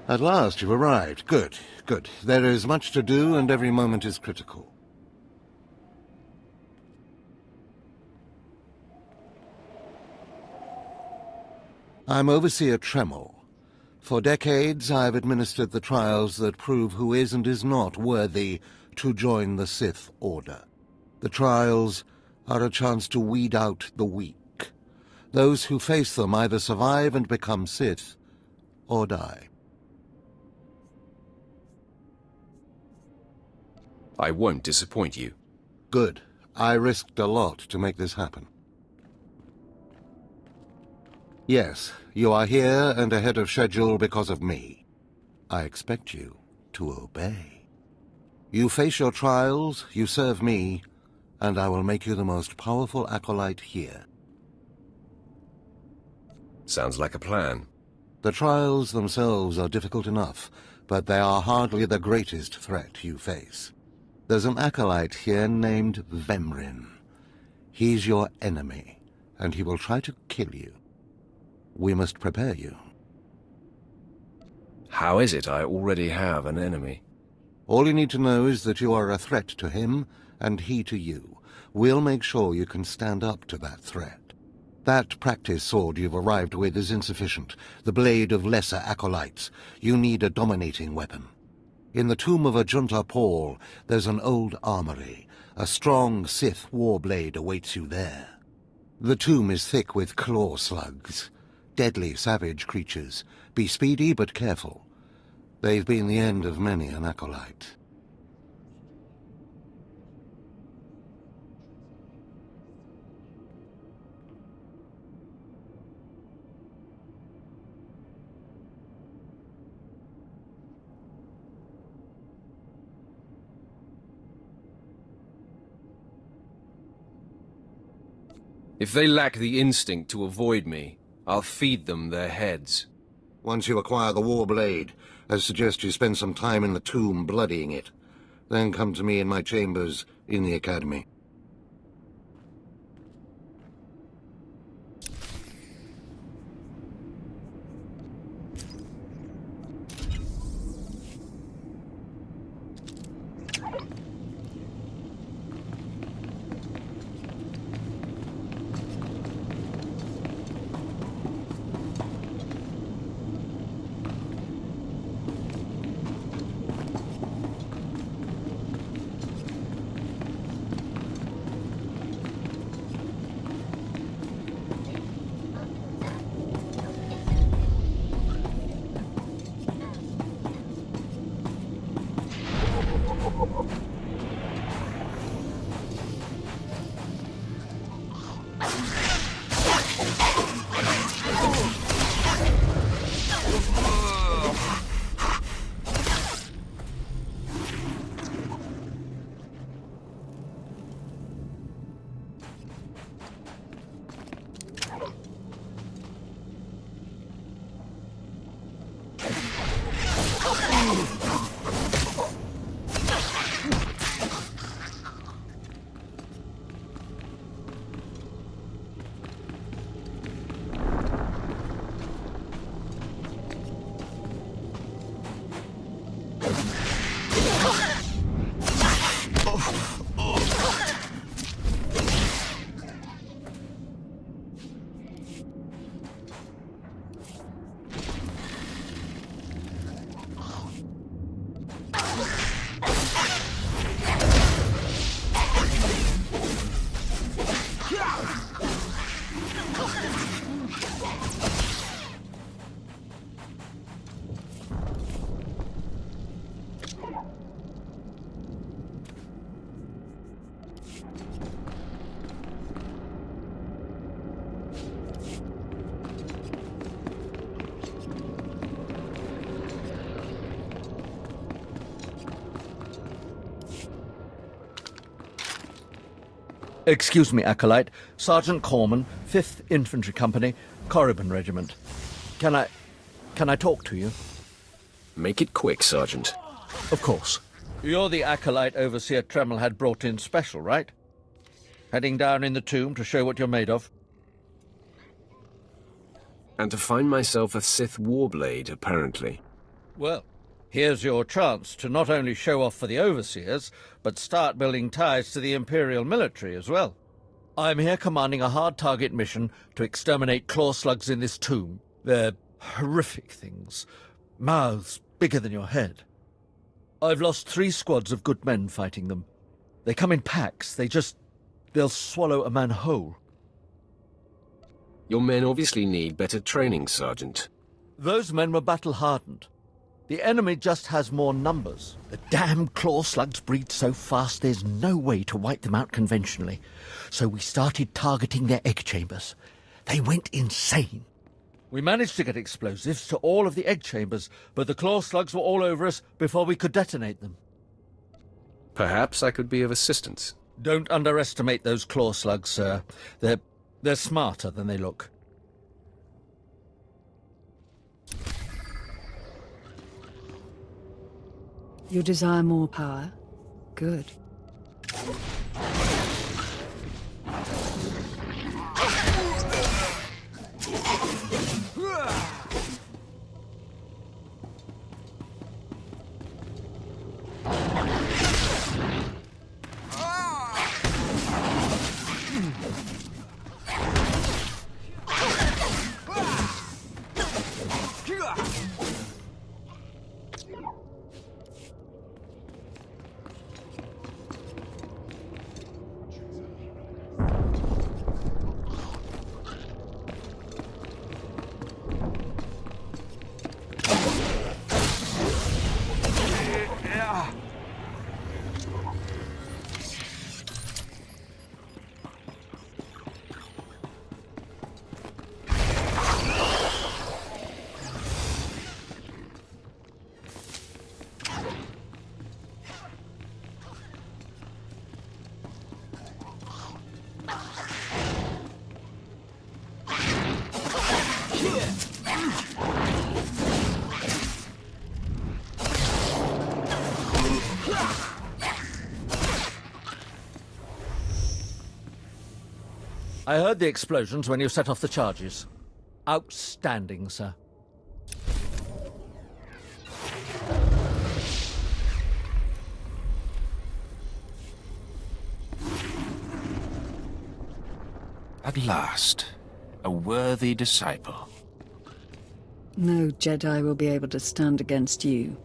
At last you've arrived. Good, good. There is much to do, and every moment is critical. I'm Overseer Tremel. For decades, I've administered the trials that prove who is and is not worthy to join the Sith Order. The trials are a chance to weed out the weak. Those who face them either survive and become Sith, or die. I won't disappoint you. Good. I risked a lot to make this happen. Yes, you are here and ahead of schedule because of me. I expect you to obey. You face your trials, you serve me, and I will make you the most powerful acolyte here. Sounds like a plan. The trials themselves are difficult enough, but they are hardly the greatest threat you face. There's an acolyte here named Vemrin. He's your enemy, and he will try to kill you. We must prepare you. How is it I already have an enemy? All you need to know is that you are a threat to him, and he to you. We'll make sure you can stand up to that threat. That practice sword you've arrived with is insufficient. The blade of lesser acolytes. You need a dominating weapon. In the tomb of a Junta Paul, there's an old armory. A strong Sith warblade awaits you there. The tomb is thick with claw slugs. Deadly, savage creatures. Be speedy, but careful. They've been the end of many an acolyte. If they lack the instinct to avoid me, I'll feed them their heads. Once you acquire the warblade, I suggest you spend some time in the tomb bloodying it. Then come to me in my chambers in the academy. Excuse me, Acolyte. Sergeant Corman, 5th Infantry Company, Korriban Regiment. Can I talk to you? Make it quick, Sergeant. Of course. You're the Acolyte Overseer Tremel had brought in special, right? Heading down in the tomb to show what you're made of? And to find myself a Sith warblade, apparently. Well, here's your chance to not only show off for the overseers, but start building ties to the Imperial military as well. I'm here commanding a hard-target mission to exterminate claw slugs in this tomb. They're horrific things. Mouths bigger than your head. I've lost 3 squads of good men fighting them. They come in packs. They'll swallow a man whole. Your men obviously need better training, Sergeant. Those men were battle-hardened. The enemy just has more numbers. The damn claw slugs breed so fast there's no way to wipe them out conventionally. So we started targeting their egg chambers. They went insane. We managed to get explosives to all of the egg chambers, but the claw slugs were all over us before we could detonate them. Perhaps I could be of assistance. Don't underestimate those claw slugs, sir. They're smarter than they look. You desire more power? Good. I heard the explosions when you set off the charges. Outstanding, sir. At last, a worthy disciple. No Jedi will be able to stand against you.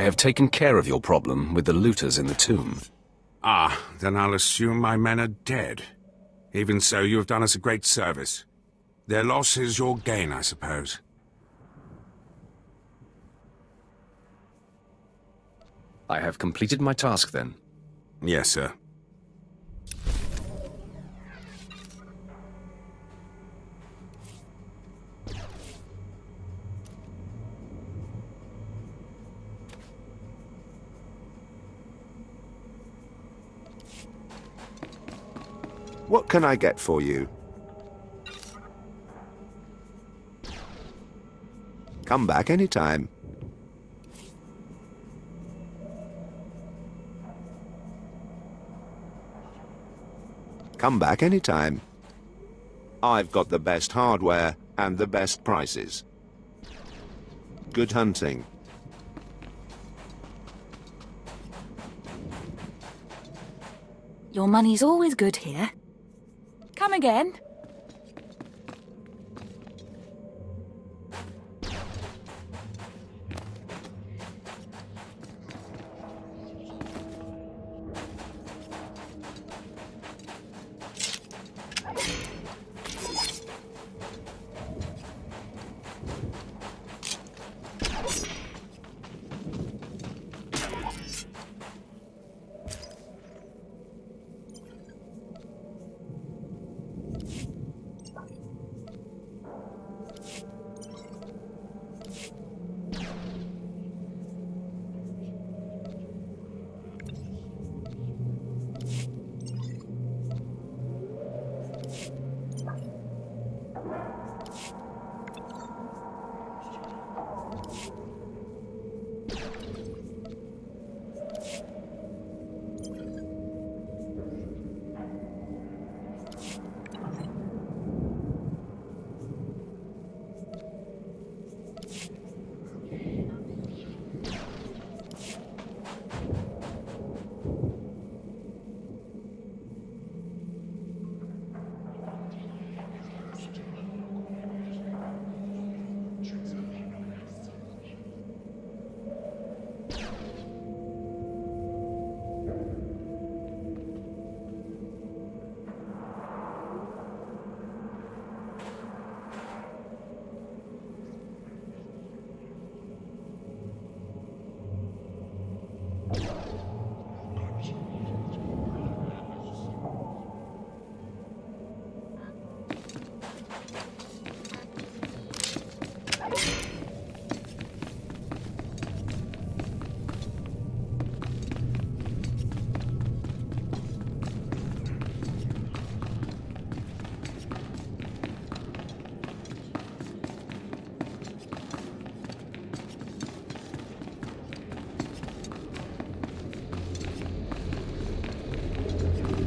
I have taken care of your problem with the looters in the tomb. Ah, then I'll assume my men are dead. Even so, you have done us a great service. Their loss is your gain, I suppose. I have completed my task then. Yes, sir. What can I get for you? Come back anytime. Come back anytime. I've got the best hardware and the best prices. Good hunting. Your money's always good here. Come again.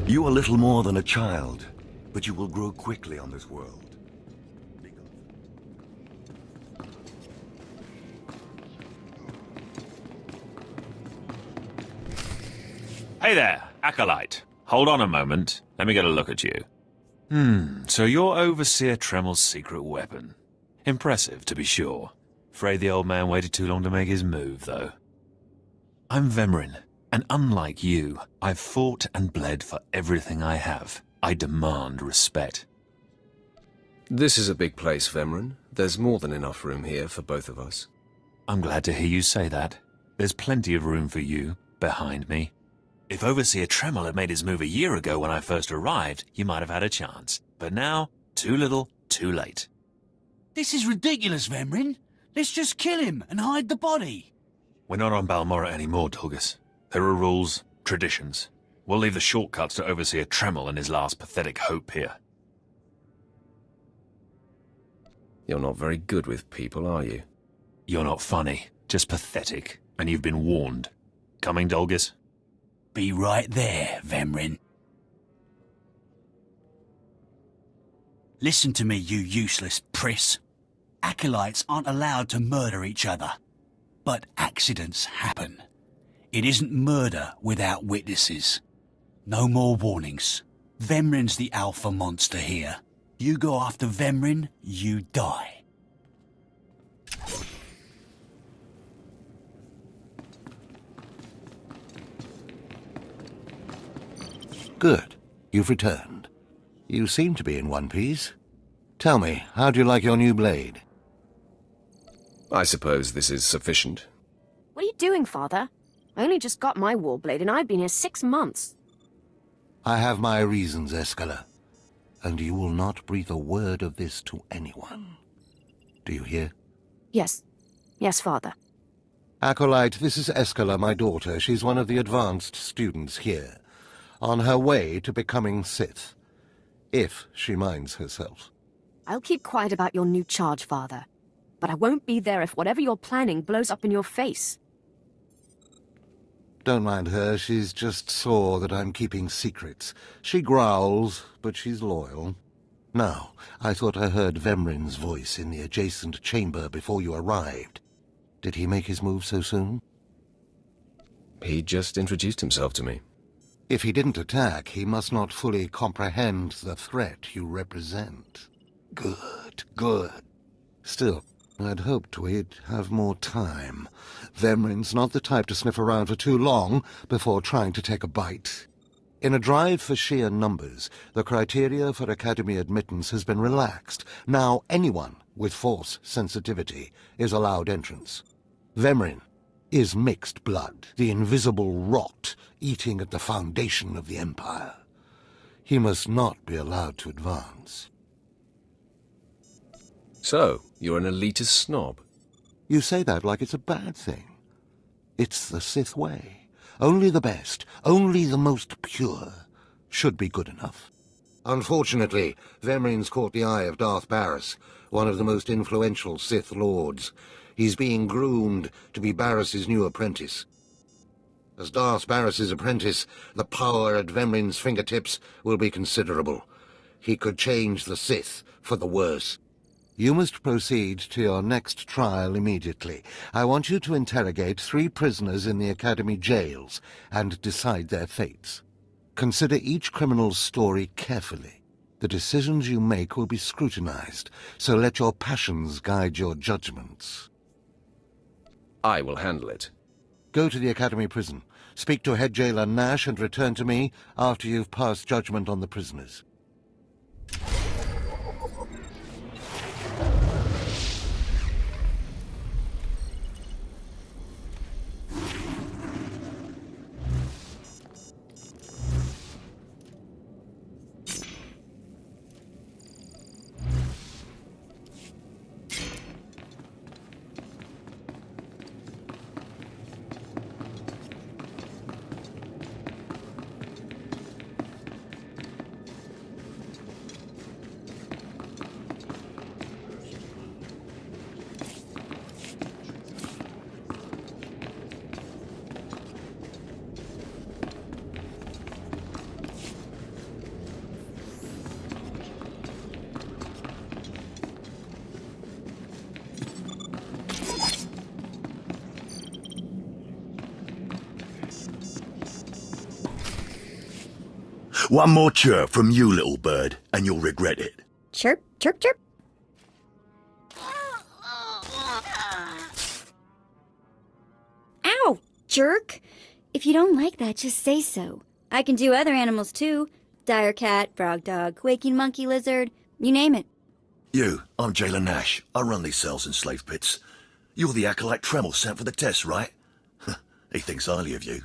You are little more than a child, but you will grow quickly on this world. Hey there, Acolyte. Hold on a moment. Let me get a look at you. So you're Overseer Tremel's secret weapon. Impressive, to be sure. Afraid the old man waited too long to make his move, though. I'm Vemrin, and unlike you, I've fought and bled for everything I have. I demand respect. This is a big place, Vemrin. There's more than enough room here for both of us. I'm glad to hear you say that. There's plenty of room for you, behind me. If Overseer Tremel had made his move a year ago when I first arrived, you might have had a chance. But now, too little, too late. This is ridiculous, Vemrin. Let's just kill him and hide the body. We're not on Balmorra anymore, Tulgus. There are rules, traditions. We'll leave the shortcuts to Overseer Tremel and his last pathetic hope here. You're not very good with people, are you? You're not funny, just pathetic, and you've been warned. Coming, Dolgus? Be right there, Vemrin. Listen to me, you useless priss. Acolytes aren't allowed to murder each other. But accidents happen. It isn't murder without witnesses. No more warnings. Vemrin's the alpha monster here. You go after Vemrin, you die. Good. You've returned. You seem to be in one piece. Tell me, how do you like your new blade? I suppose this is sufficient. What are you doing, Father? I only just got my warblade and I've been here 6 months. I have my reasons, Escala. And you will not breathe a word of this to anyone. Do you hear? Yes. Yes, Father. Acolyte, this is Escala, my daughter. She's one of the advanced students here. On her way to becoming Sith. if she minds herself. I'll keep quiet about your new charge, Father. But I won't be there if whatever you're planning blows up in your face. Don't mind her, she's just sore that I'm keeping secrets. She growls, but she's loyal. Now, I thought I heard Vemrin's voice in the adjacent chamber before you arrived. Did he make his move so soon? He just introduced himself to me. If he didn't attack, he must not fully comprehend the threat you represent. Good, good. Still, I'd hoped we'd have more time. Vemrin's not the type to sniff around for too long before trying to take a bite. In a drive for sheer numbers, the criteria for Academy admittance has been relaxed. Now anyone with Force sensitivity is allowed entrance. Vemrin is mixed blood, the invisible rot eating at the foundation of the Empire. He must not be allowed to advance. So, you're an elitist snob? You say that like it's a bad thing. It's the Sith way. Only the best, only the most pure, should be good enough. Unfortunately, Vemrin's caught the eye of Darth Barris, one of the most influential Sith Lords. He's being groomed to be Barris's new apprentice. As Darth Barris's apprentice, the power at Vemrin's fingertips will be considerable. He could change the Sith for the worse. You must proceed to your next trial immediately. I want you to interrogate 3 prisoners in the Academy jails and decide their fates. Consider each criminal's story carefully. The decisions you make will be scrutinized, so let your passions guide your judgments. I will handle it. Go to the Academy prison. Speak to head jailer Nash and return to me after you've passed judgment on the prisoners. One more chirp from you, little bird, and you'll regret it. Chirp, chirp, chirp. Ow, jerk. If you don't like that, just say so. I can do other animals too. Dire cat, frog dog, quaking monkey lizard, you name it. You, I'm Jailer Nash. I run these cells and slave pits. You're the acolyte Tremel sent for the test, right? He thinks highly of you.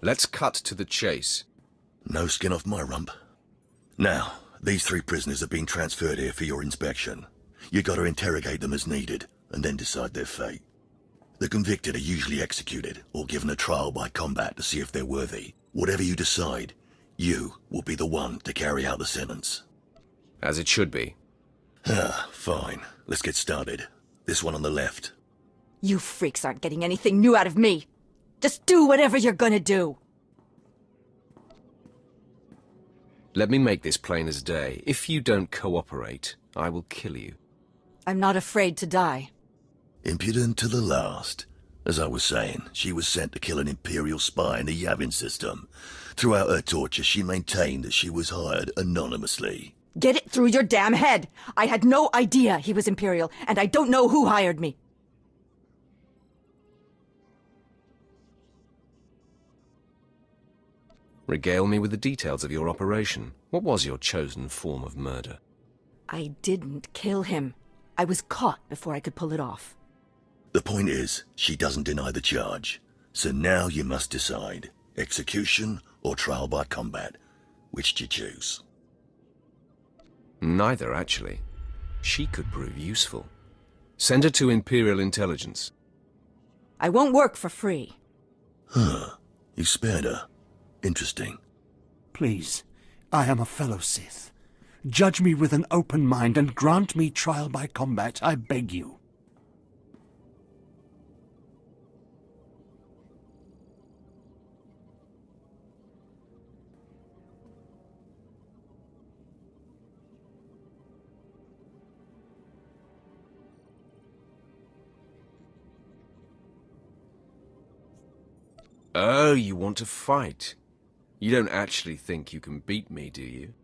Let's cut to the chase. No skin off my rump. Now, these 3 prisoners have been transferred here for your inspection. You gotta interrogate them as needed, and then decide their fate. The convicted are usually executed, or given a trial by combat to see if they're worthy. Whatever you decide, you will be the one to carry out the sentence. As it should be. Fine. Let's get started. This one on the left. You freaks aren't getting anything new out of me. Just do whatever you're gonna do. Let me make this plain as day. If you don't cooperate, I will kill you. I'm not afraid to die. Impudent to the last. As I was saying, she was sent to kill an Imperial spy in the Yavin system. Throughout her torture, she maintained that she was hired anonymously. Get it through your damn head! I had no idea he was Imperial, and I don't know who hired me. Regale me with the details of your operation. What was your chosen form of murder? I didn't kill him. I was caught before I could pull it off. The point is, she doesn't deny the charge. So now you must decide. Execution or trial by combat. Which do you choose? Neither, actually. She could prove useful. Send her to Imperial Intelligence. I won't work for free. Huh. You spared her. Interesting. Please, I am a fellow Sith. Judge me with an open mind and grant me trial by combat, I beg you. Oh, you want to fight? You don't actually think you can beat me, do you?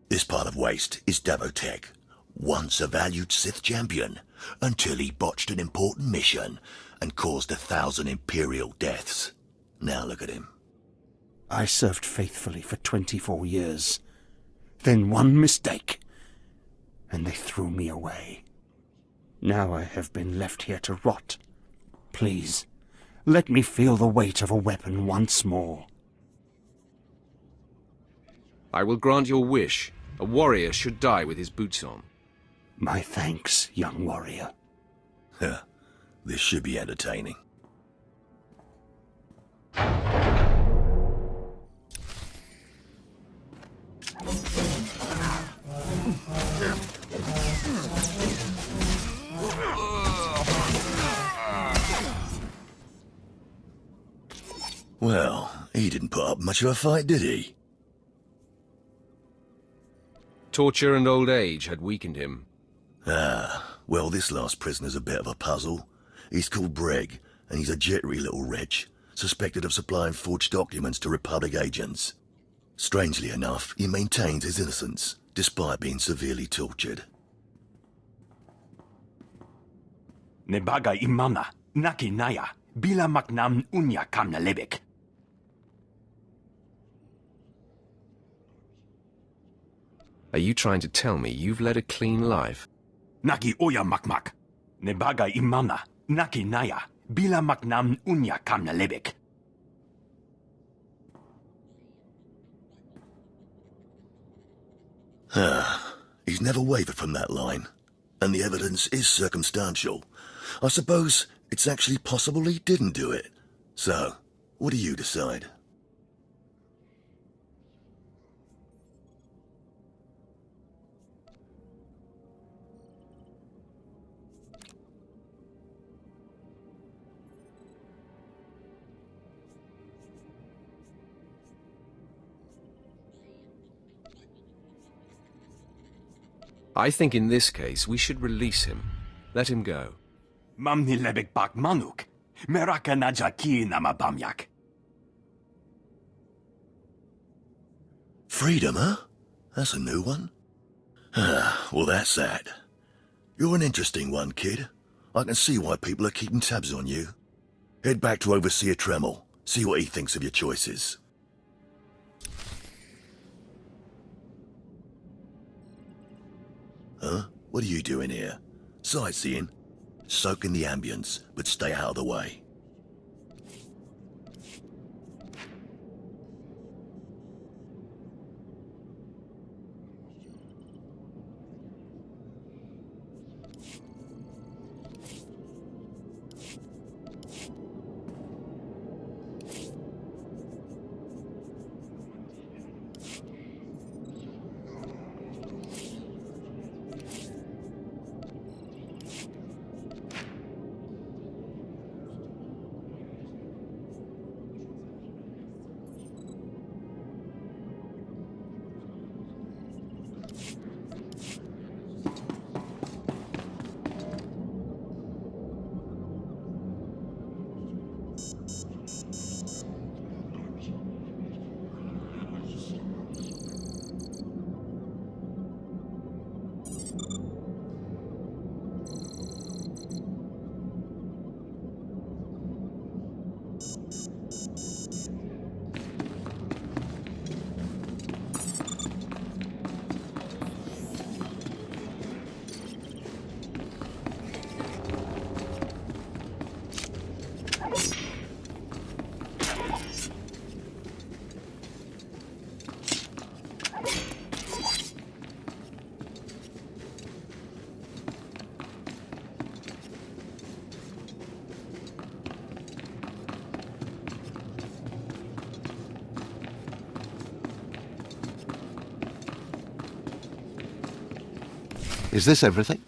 This part of Waste is Davotech, once a valued Sith champion, until he botched an important mission and caused 1,000 Imperial deaths. Now look at him. I served faithfully for 24 years. Then one mistake, and they threw me away. Now I have been left here to rot. Please, let me feel the weight of a weapon once more. I will grant your wish. A warrior should die with his boots on. My thanks, young warrior. This should be entertaining. Well, he didn't put up much of a fight, did he? Torture and old age had weakened him. Well, this last prisoner's a bit of a puzzle. He's called Breg, and he's a jittery little wretch, suspected of supplying forged documents to Republic agents. Strangely enough, he maintains his innocence, despite being severely tortured. Nebaga imana, naki naya, bila maknam unya kamna lebek. Are you trying to tell me you've led a clean life? Naki oya makmak. Nebaga imana, naki naya, bila maknam unya kamna lebek. He's never wavered from that line, and the evidence is circumstantial. I suppose it's actually possible he didn't do it. So, what do you decide? I think in this case we should release him. Let him go. Mamni lebek bak manuk. Meraka najaki nama bamyak. Freedom, huh? That's a new one. Well, that's that. You're an interesting one, kid. I can see why people are keeping tabs on you. Head back to Overseer Tremel. See what he thinks of your choices. Huh? What are you doing here? Sightseeing? Soak in the ambience, but stay out of the way. Is this everything?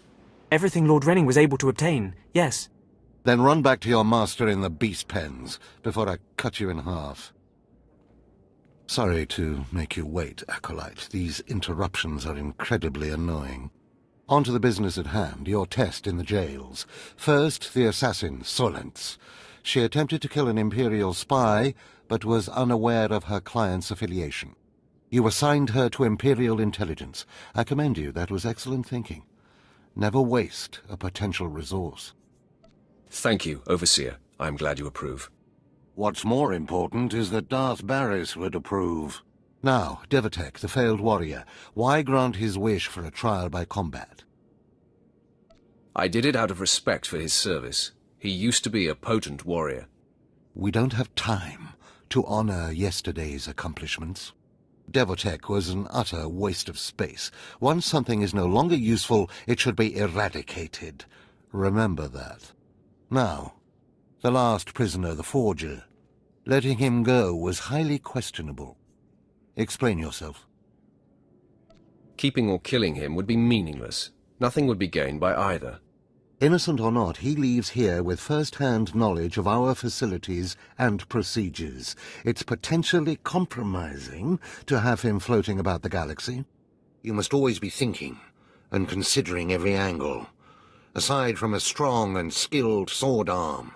Everything Lord Renning was able to obtain, yes. Then run back to your master in the beast pens, before I cut you in half. Sorry to make you wait, Acolyte. These interruptions are incredibly annoying. On to the business at hand, your test in the jails. First, the assassin, Solentz. She attempted to kill an Imperial spy, but was unaware of her client's affiliation. You assigned her to Imperial intelligence. I commend you, that was excellent thinking. Never waste a potential resource. Thank you, Overseer. I'm glad you approve. What's more important is that Darth Barris would approve. Now, Devatek, the failed warrior, why grant his wish for a trial by combat? I did it out of respect for his service. He used to be a potent warrior. We don't have time to honor yesterday's accomplishments. Devatek was an utter waste of space. Once something is no longer useful, it should be eradicated. Remember that. Now, the last prisoner, the Forger. Letting him go was highly questionable. Explain yourself. Keeping or killing him would be meaningless. Nothing would be gained by either. Innocent or not, he leaves here with first-hand knowledge of our facilities and procedures. It's potentially compromising to have him floating about the galaxy. You must always be thinking and considering every angle. Aside from a strong and skilled sword arm,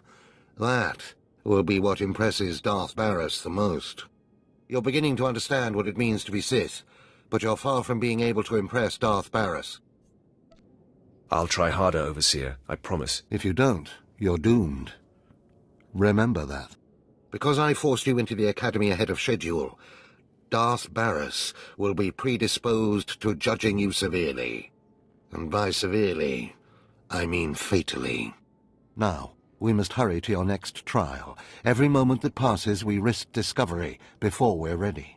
that will be what impresses Darth Barris the most. You're beginning to understand what it means to be Sith, but you're far from being able to impress Darth Barris. I'll try harder, Overseer, I promise. If you don't, you're doomed. Remember that. Because I forced you into the Academy ahead of schedule, Darth Barris will be predisposed to judging you severely. And by severely, I mean fatally. Now, we must hurry to your next trial. Every moment that passes, we risk discovery before we're ready.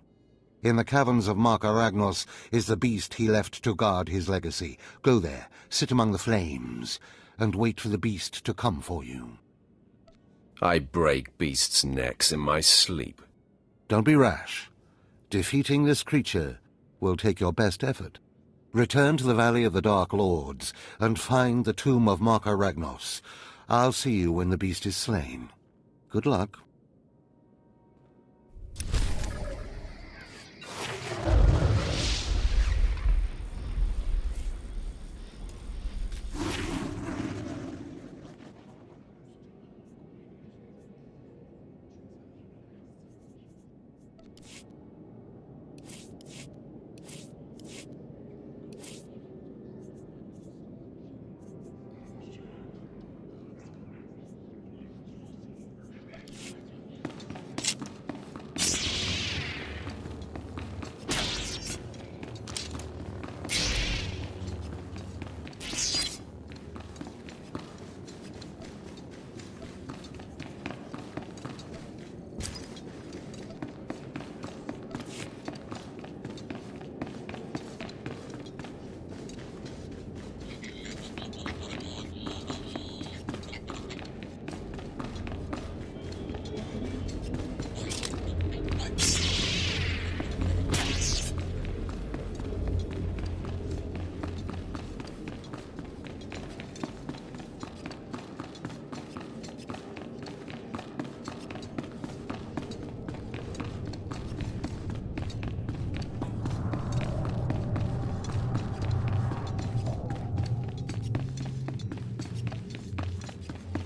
In the caverns of Marka Ragnos is the beast he left to guard his legacy. Go there, sit among the flames, and wait for the beast to come for you. I break beasts' necks in my sleep. Don't be rash. Defeating this creature will take your best effort. Return to the Valley of the Dark Lords and find the tomb of Marka Ragnos. I'll see you when the beast is slain. Good luck.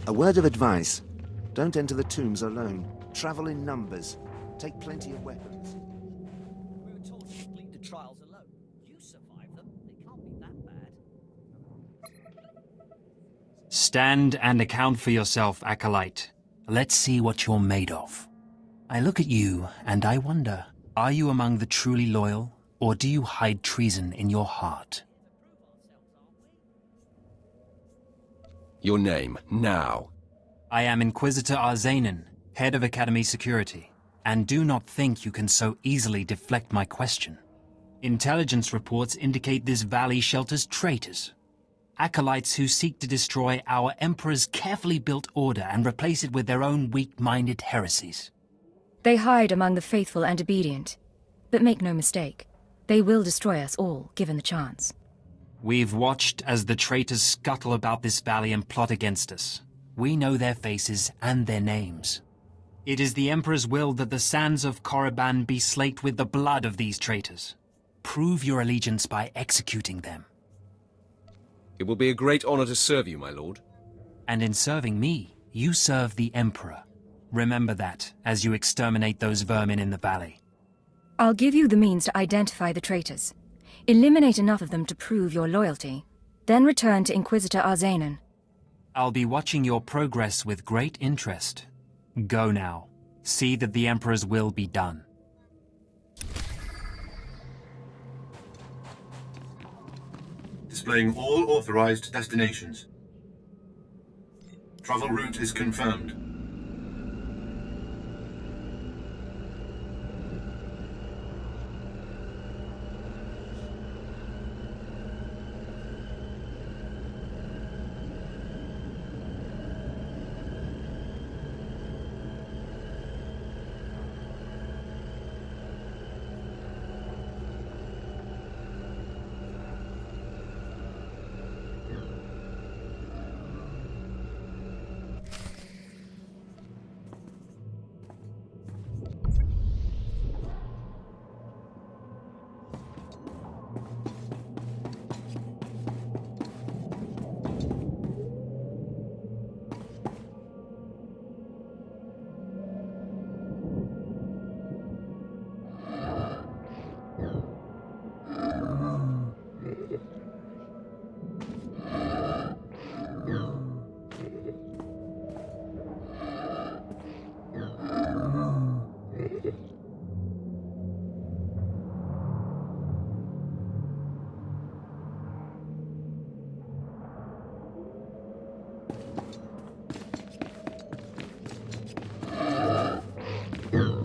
A word of advice. Don't enter the tombs alone. Travel in numbers. Take plenty of weapons. We were told to complete the trials alone. You survived them. They can't be that bad. Stand and account for yourself, Acolyte. Let's see what you're made of. I look at you and I wonder, are you among the truly loyal, or do you hide treason in your heart? Your name, now. I am Inquisitor Arzanin, head of Academy Security, and do not think you can so easily deflect my question. Intelligence reports indicate this valley shelters traitors. Acolytes who seek to destroy our Emperor's carefully built order and replace it with their own weak-minded heresies. They hide among the faithful and obedient. But make no mistake, they will destroy us all, given the chance. We've watched as the traitors scuttle about this valley and plot against us. We know their faces and their names. It is the Emperor's will that the sands of Korriban be slaked with the blood of these traitors. Prove your allegiance by executing them. It will be a great honor to serve you, my lord. And in serving me, you serve the Emperor. Remember that, as you exterminate those vermin in the valley. I'll give you the means to identify the traitors. Eliminate enough of them to prove your loyalty. Then return to Inquisitor Arzanen. I'll be watching your progress with great interest. Go now. See that the Emperor's will be done. Displaying all authorized destinations. Travel route is confirmed.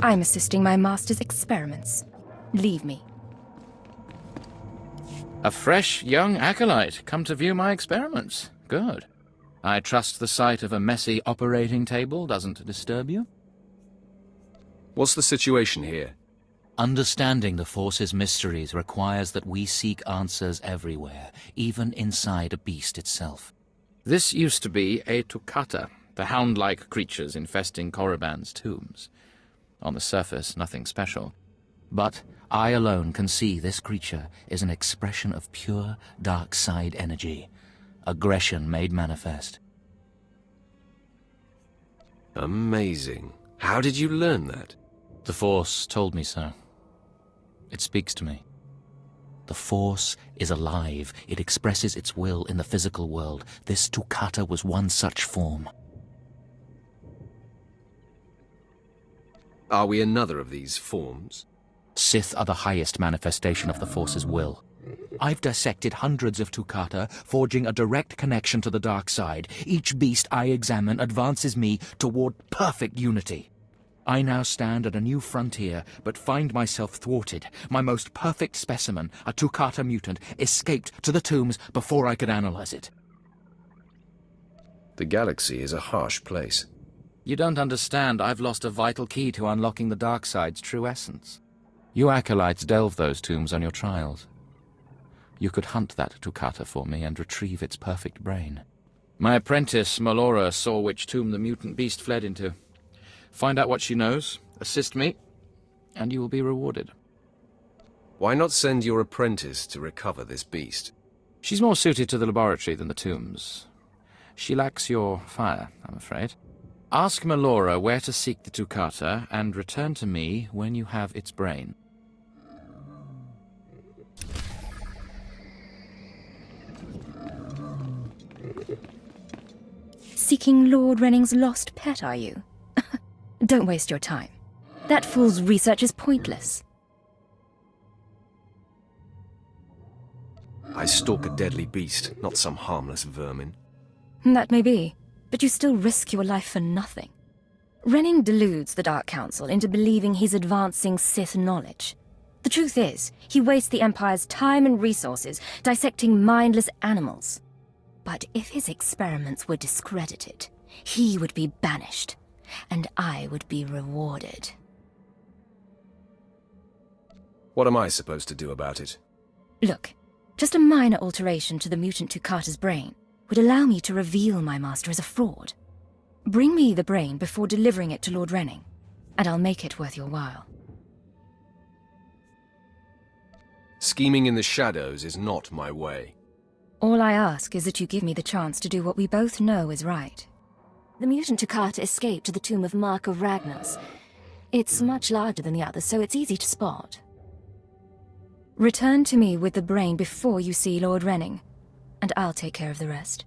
I'm assisting my master's experiments. Leave me. A fresh young acolyte come to view my experiments. Good. I trust the sight of a messy operating table doesn't disturb you? What's the situation here? Understanding the Force's mysteries requires that we seek answers everywhere, even inside a beast itself. This used to be a Toccata, the hound-like creatures infesting Korriban's tombs. On the surface, nothing special. But I alone can see this creature is an expression of pure dark side energy. Aggression made manifest. Amazing. How did you learn that? The Force told me so. It speaks to me. The Force is alive. It expresses its will in the physical world. This Toccata was one such form. Are we another of these forms? Sith are the highest manifestation of the Force's will. I've dissected hundreds of Toccata, forging a direct connection to the dark side. Each beast I examine advances me toward perfect unity. I now stand at a new frontier, but find myself thwarted. My most perfect specimen, a Toccata mutant, escaped to the tombs before I could analyze it. The galaxy is a harsh place. You don't understand. I've lost a vital key to unlocking the dark side's true essence. You acolytes delve those tombs on your trials. You could hunt that Toccata for me and retrieve its perfect brain. My apprentice, Melora, saw which tomb the mutant beast fled into. Find out what she knows, assist me, and you will be rewarded. Why not send your apprentice to recover this beast? She's more suited to the laboratory than the tombs. She lacks your fire, I'm afraid. Ask Melora where to seek the Toccata, and return to me when you have its brain. Seeking Lord Renning's lost pet, are you? Don't waste your time. That fool's research is pointless. I stalk a deadly beast, not some harmless vermin. That may be, but you still risk your life for nothing. Renning deludes the Dark Council into believing he's advancing Sith knowledge. The truth is, he wastes the Empire's time and resources dissecting mindless animals. But if his experiments were discredited, he would be banished, and I would be rewarded. What am I supposed to do about it? Look, Just a minor alteration to the mutant Tukata's brain would allow me to reveal my master as a fraud. Bring me the brain before delivering it to Lord Renning, and I'll make it worth your while. Scheming in the shadows is not my way. All I ask is that you give me the chance to do what we both know is right. The mutant Tukata escaped to the tomb of Mark of Ragnar's. It's much larger than the others, so it's easy to spot. Return to me with the brain before you see Lord Renning, and I'll take care of the rest.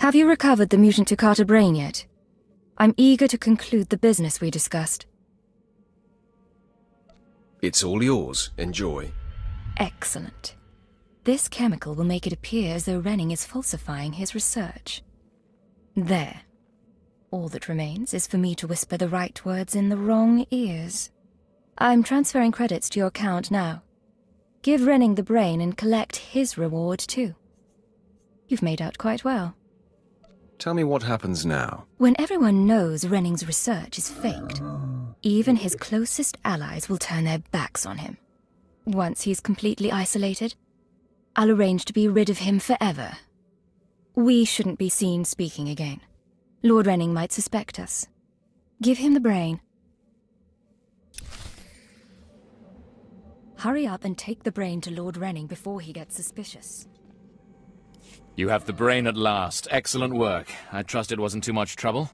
Have you recovered the mutant Takata brain yet? I'm eager to conclude the business we discussed. It's all yours. Enjoy. Excellent. This chemical will make it appear as though Renning is falsifying his research. There. All that remains is for me to whisper the right words in the wrong ears. I'm transferring credits to your account now. Give Renning the brain and collect his reward too. You've made out quite well. Tell me what happens now. When everyone knows Renning's research is faked, even his closest allies will turn their backs on him. Once he's completely isolated, I'll arrange to be rid of him forever. We shouldn't be seen speaking again. Lord Renning might suspect us. Give him the brain. Hurry up and take the brain to Lord Renning before he gets suspicious. You have the brain at last. Excellent work. I trust it wasn't too much trouble?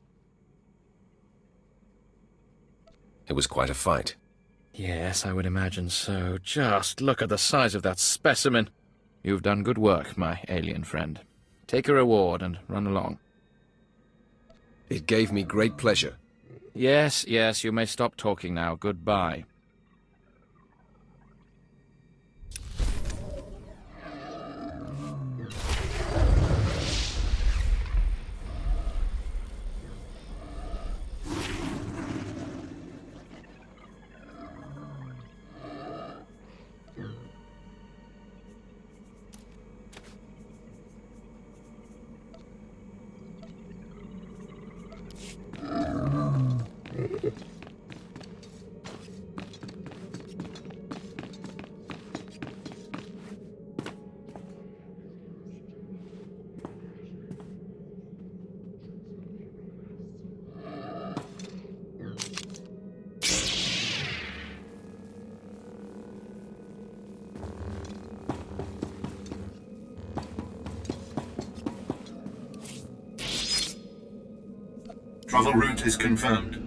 It was quite a fight. Yes, I would imagine so. Just look at the size of that specimen. You've done good work, my alien friend. Take a reward and run along. It gave me great pleasure. Yes, you may stop talking now. Goodbye. Travel route is confirmed.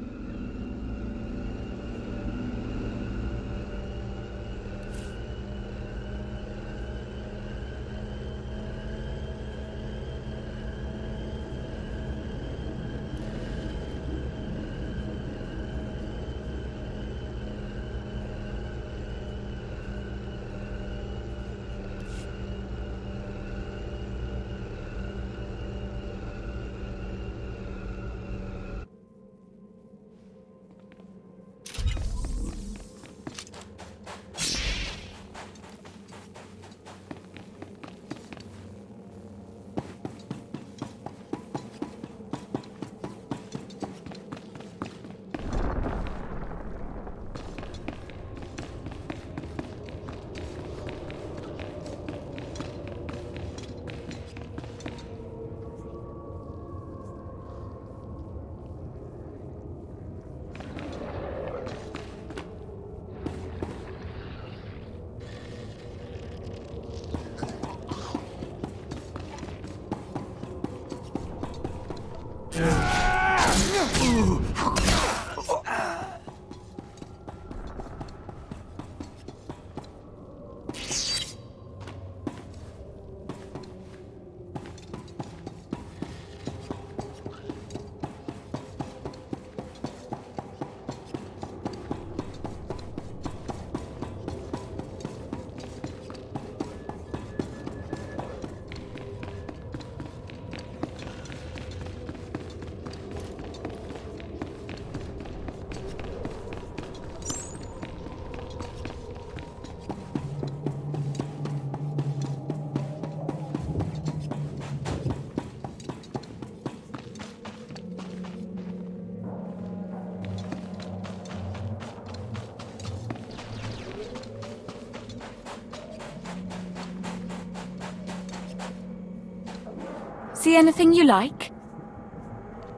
See anything you like?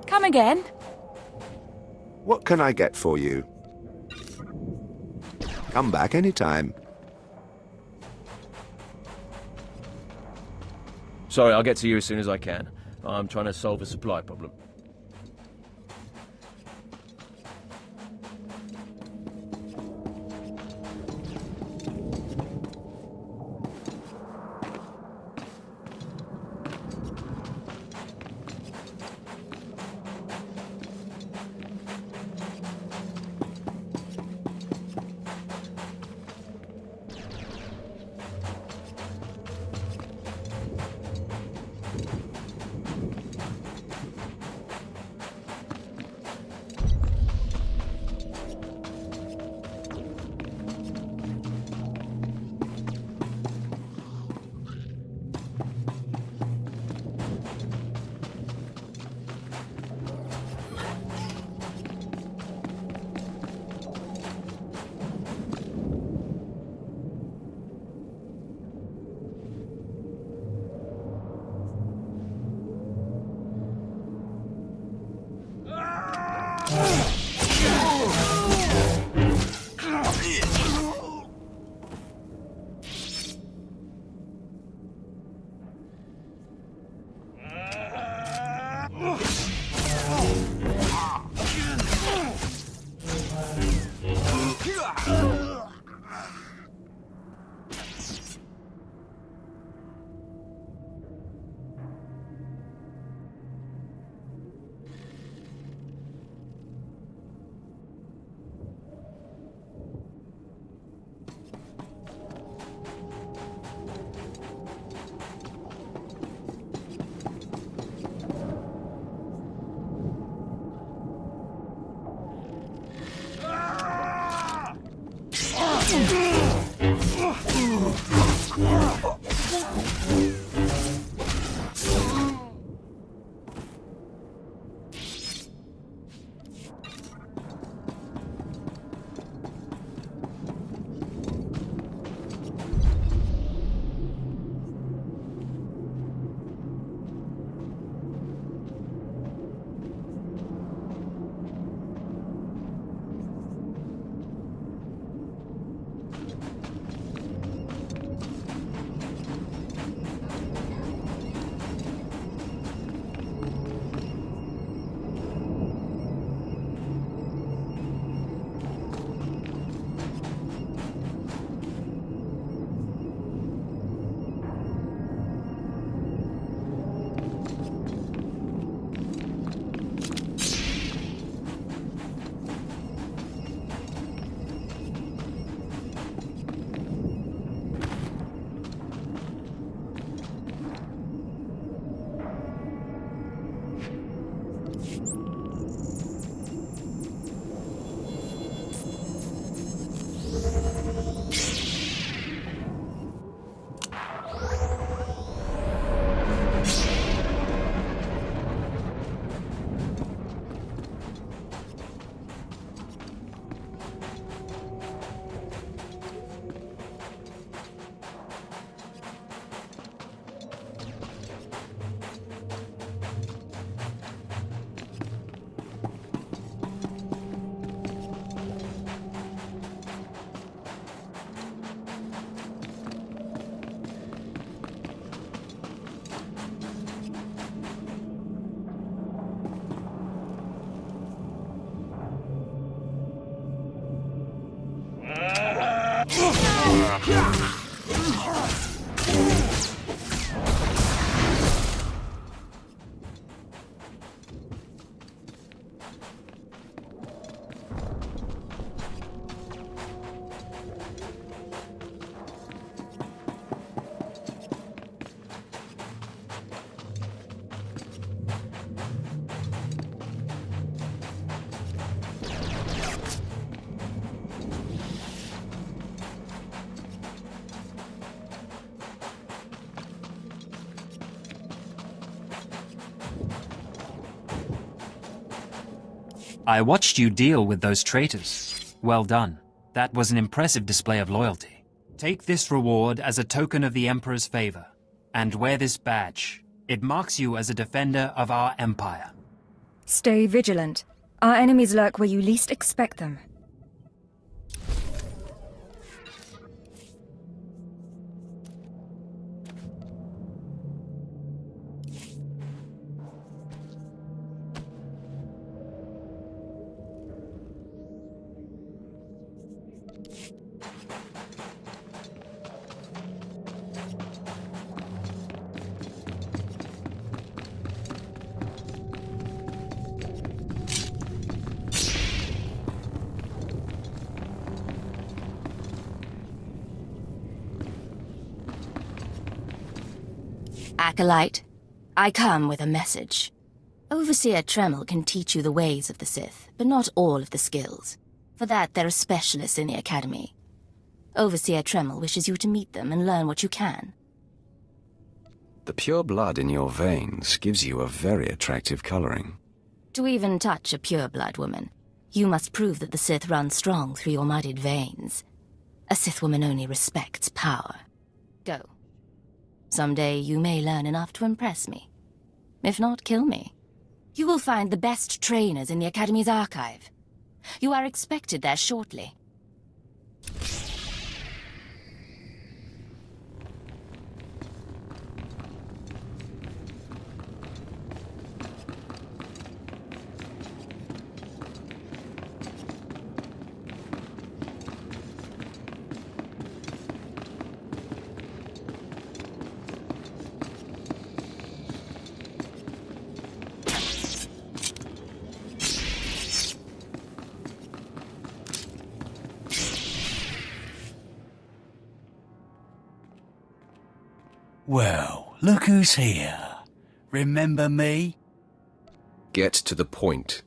Come again. What can I get for you? Come back anytime. Sorry, I'll get to you as soon as I can. I'm trying to solve a supply problem. I watched you deal with those traitors. Well done. That was an impressive display of loyalty. Take this reward as a token of the Emperor's favor, and wear this badge. It marks you as a defender of our empire. Stay vigilant. Our enemies lurk where you least expect them. Acolyte, I come with a message. Overseer Tremel can teach you the ways of the Sith, but not all of the skills. For that, there are specialists in the Academy. Overseer Tremel wishes you to meet them and learn what you can. The pure blood in your veins gives you a very attractive coloring. To even touch a pure-blood woman, you must prove that the Sith run strong through your muddied veins. A Sith woman only respects power. Go. Someday you may learn enough to impress me. If not, kill me. You will find the best trainers in the Academy's archive. You are expected there shortly. Well, look who's here. Remember me? Get to the point.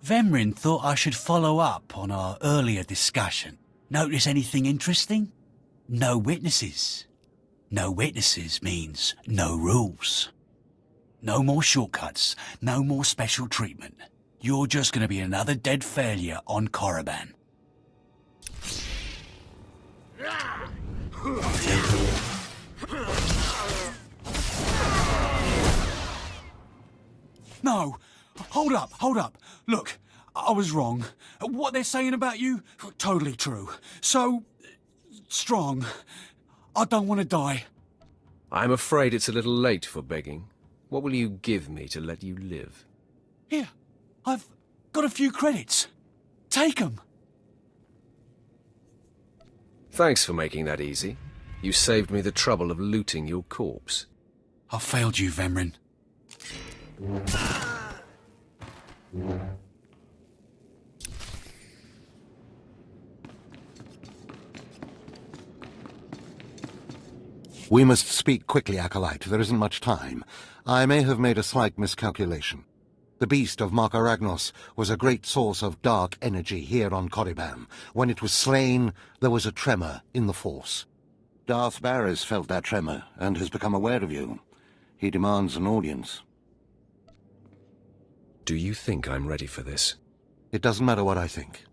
Vemrin thought I should follow up on our earlier discussion. Notice anything interesting? No witnesses. No witnesses means no rules. No more shortcuts, no more special treatment. You're just going to be another dead failure on Korriban. No! Hold up! Look, I was wrong. What they're saying about you, totally true. So, strong. I don't want to die. I'm afraid it's a little late for begging. What will you give me to let you live? Here, I've got a few credits. Take them. Thanks for making that easy. You saved me the trouble of looting your corpse. I failed you, Vemrin. We must speak quickly, Acolyte. There isn't much time. I may have made a slight miscalculation. The beast of Markaragnos was a great source of dark energy here on Korriban. When it was slain, there was a tremor in the Force. Darth Barris felt that tremor and has become aware of you. He demands an audience. Do you think I'm ready for this? It doesn't matter what I think.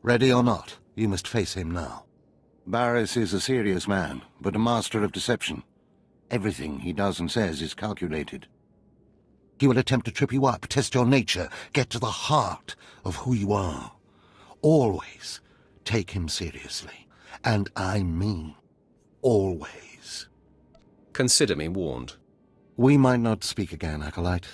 Ready or not, you must face him now. Barris is a serious man, but a master of deception. Everything he does and says is calculated. He will attempt to trip you up, test your nature, get to the heart of who you are. Always take him seriously. And I mean always. Consider me warned. We might not speak again, Acolyte.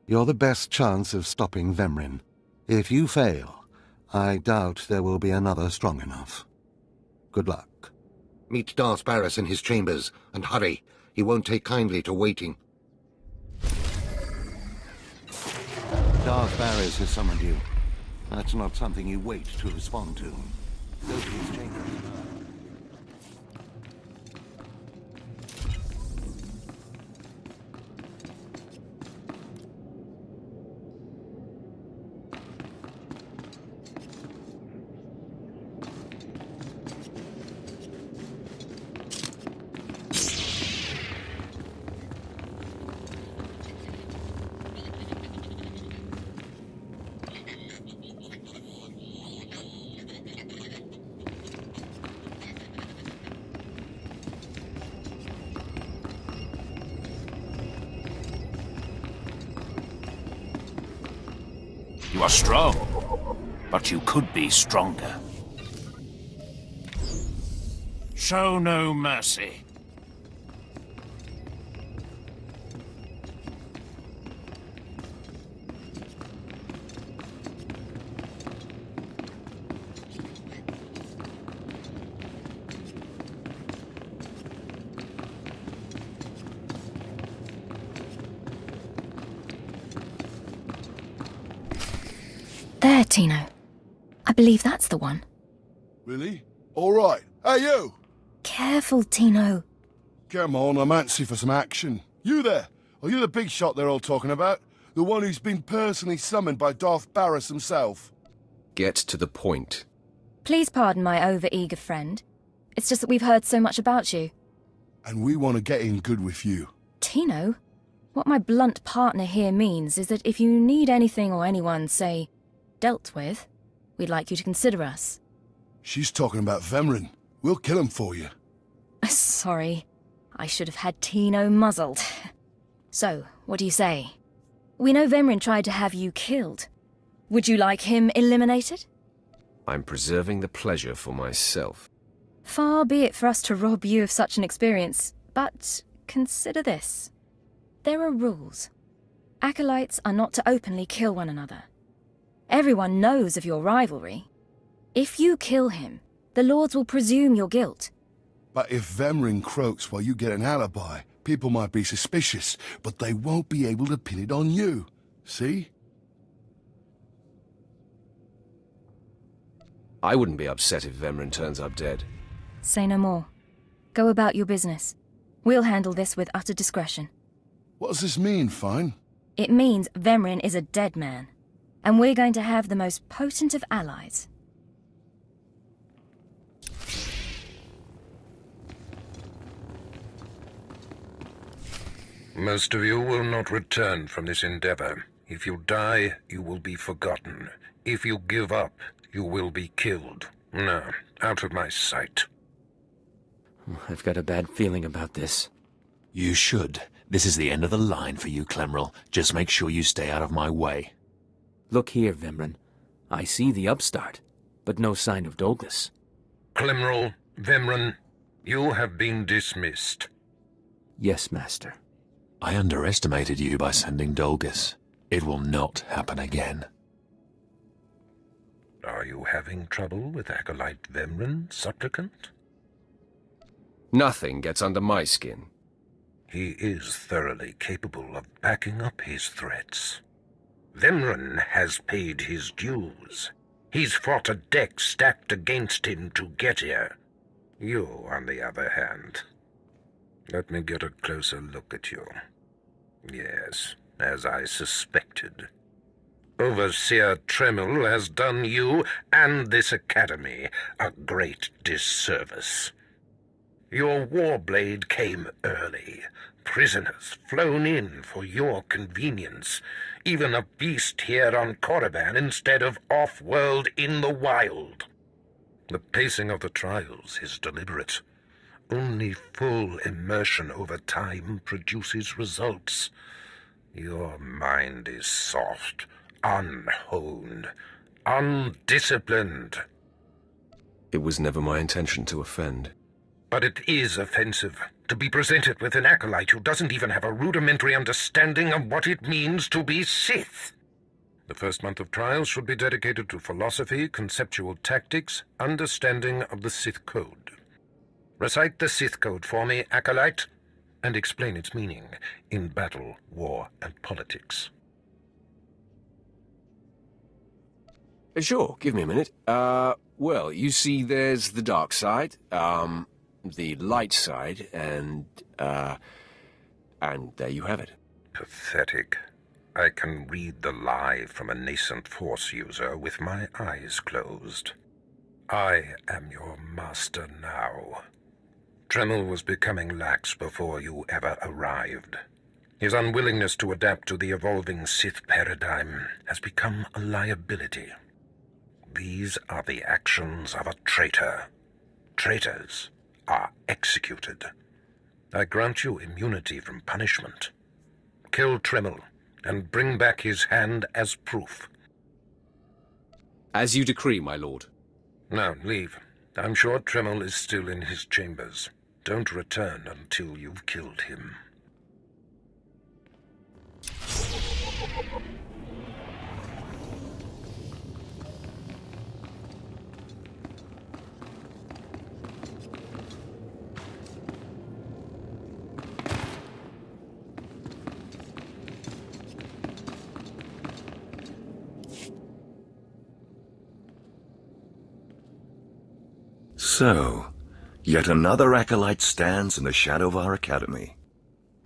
You're the best chance of stopping Vemrin. If you fail, I doubt there will be another strong enough. Good luck. Meet Darth Barris in his chambers, and hurry. He won't take kindly to waiting. Darth Barris has summoned you. That's not something you wait to respond to. Go to his chambers. You are strong, but you could be stronger. Show no mercy. There, Tino. I believe that's the one. Really? All right. Hey, you! Careful, Tino. Come on, I'm antsy for some action. You there? Are you the big shot they're all talking about? The one who's been personally summoned by Darth Barris himself? Get to the point. Please pardon my over-eager friend. It's just that we've heard so much about you. And we want to get in good with you. Tino? What my blunt partner here means is that if you need anything or anyone, say, dealt with, we'd like you to consider us. She's talking about Vemrin. We'll kill him for you. Sorry. I should have had Tino muzzled. So, what do you say? We know Vemrin tried to have you killed. Would you like him eliminated? I'm preserving the pleasure for myself. Far be it for us to rob you of such an experience, but consider this. There are rules. Acolytes are not to openly kill one another. Everyone knows of your rivalry. If you kill him, the Lords will presume your guilt. But if Vemrin croaks while you get an alibi, people might be suspicious, but they won't be able to pin it on you. See? I wouldn't be upset if Vemrin turns up dead. Say no more. Go about your business. We'll handle this with utter discretion. What does this mean, Fine? It means Vemrin is a dead man. And we're going to have the most potent of allies. Most of you will not return from this endeavor. If you die, you will be forgotten. If you give up, you will be killed. No, out of my sight. I've got a bad feeling about this. You should. This is the end of the line for you, Clemrel. Just make sure you stay out of my way. Look here, Vimran. I see the upstart, but no sign of Dolgus. Clemrel, Vimran, you have been dismissed. Yes, Master. I underestimated you by sending Dolgus. It will not happen again. Are you having trouble with Acolyte Vimran, Supplicant? Nothing gets under my skin. He is thoroughly capable of backing up his threats. Vimran has paid his dues. He's fought a deck stacked against him to get here. You, on the other hand... Let me get a closer look at you. Yes, as I suspected. Overseer Tremel has done you and this academy a great disservice. Your warblade came early. Prisoners flown in for your convenience. Even a beast here on Korriban instead of off-world in the wild. The pacing of the trials is deliberate. Only full immersion over time produces results. Your mind is soft, unhoned, undisciplined. It was never my intention to offend. But it is offensive to be presented with an acolyte who doesn't even have a rudimentary understanding of what it means to be Sith. The first month of trials should be dedicated to philosophy, conceptual tactics, understanding of the Sith Code. Recite the Sith Code for me, acolyte, and explain its meaning in battle, war, and politics. Sure, give me a minute. Well, you see there's the dark side, the light side, and there you have it. Pathetic. I can read the lie from a nascent Force user with my eyes closed. I am your master now. Tremel was becoming lax before you ever arrived. His unwillingness to adapt to the evolving Sith paradigm has become a liability. These are the actions of a traitor. Traitors are executed. I grant you immunity from punishment. Kill Tremel and bring back his hand as proof. As you decree, my lord. Now, leave. I'm sure Tremel is still in his chambers. Don't return until you've killed him. So, yet another acolyte stands in the shadow of our academy.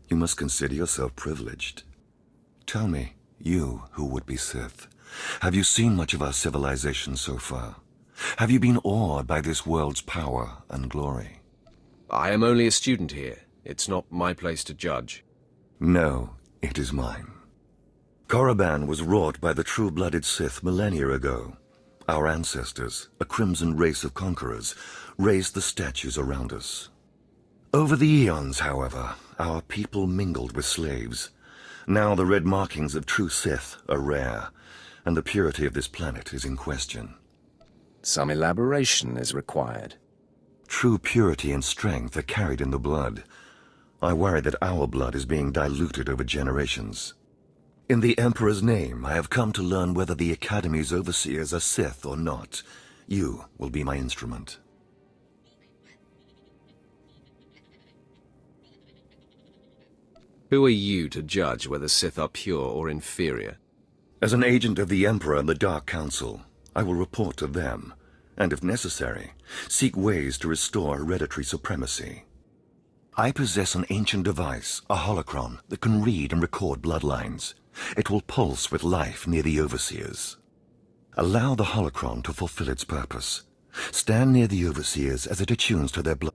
You must consider yourself privileged. Tell me, you who would be Sith, have you seen much of our civilization so far? Have you been awed by this world's power and glory? I am only a student here. It's not my place to judge. No, it is mine. Korriban was wrought by the true-blooded Sith millennia ago. Our ancestors, a crimson race of conquerors, raised the statues around us. Over the eons, however, our people mingled with slaves. Now the red markings of true Sith are rare, and the purity of this planet is in question. Some elaboration is required. True purity and strength are carried in the blood. I worry that our blood is being diluted over generations. In the Emperor's name, I have come to learn whether the Academy's overseers are Sith or not. You will be my instrument. Who are you to judge whether Sith are pure or inferior? As an agent of the Emperor and the Dark Council, I will report to them, and if necessary, seek ways to restore hereditary supremacy. I possess an ancient device, a holocron, that can read and record bloodlines. It will pulse with life near the overseers. Allow the holocron to fulfill its purpose. Stand near the overseers as it attunes to their blood.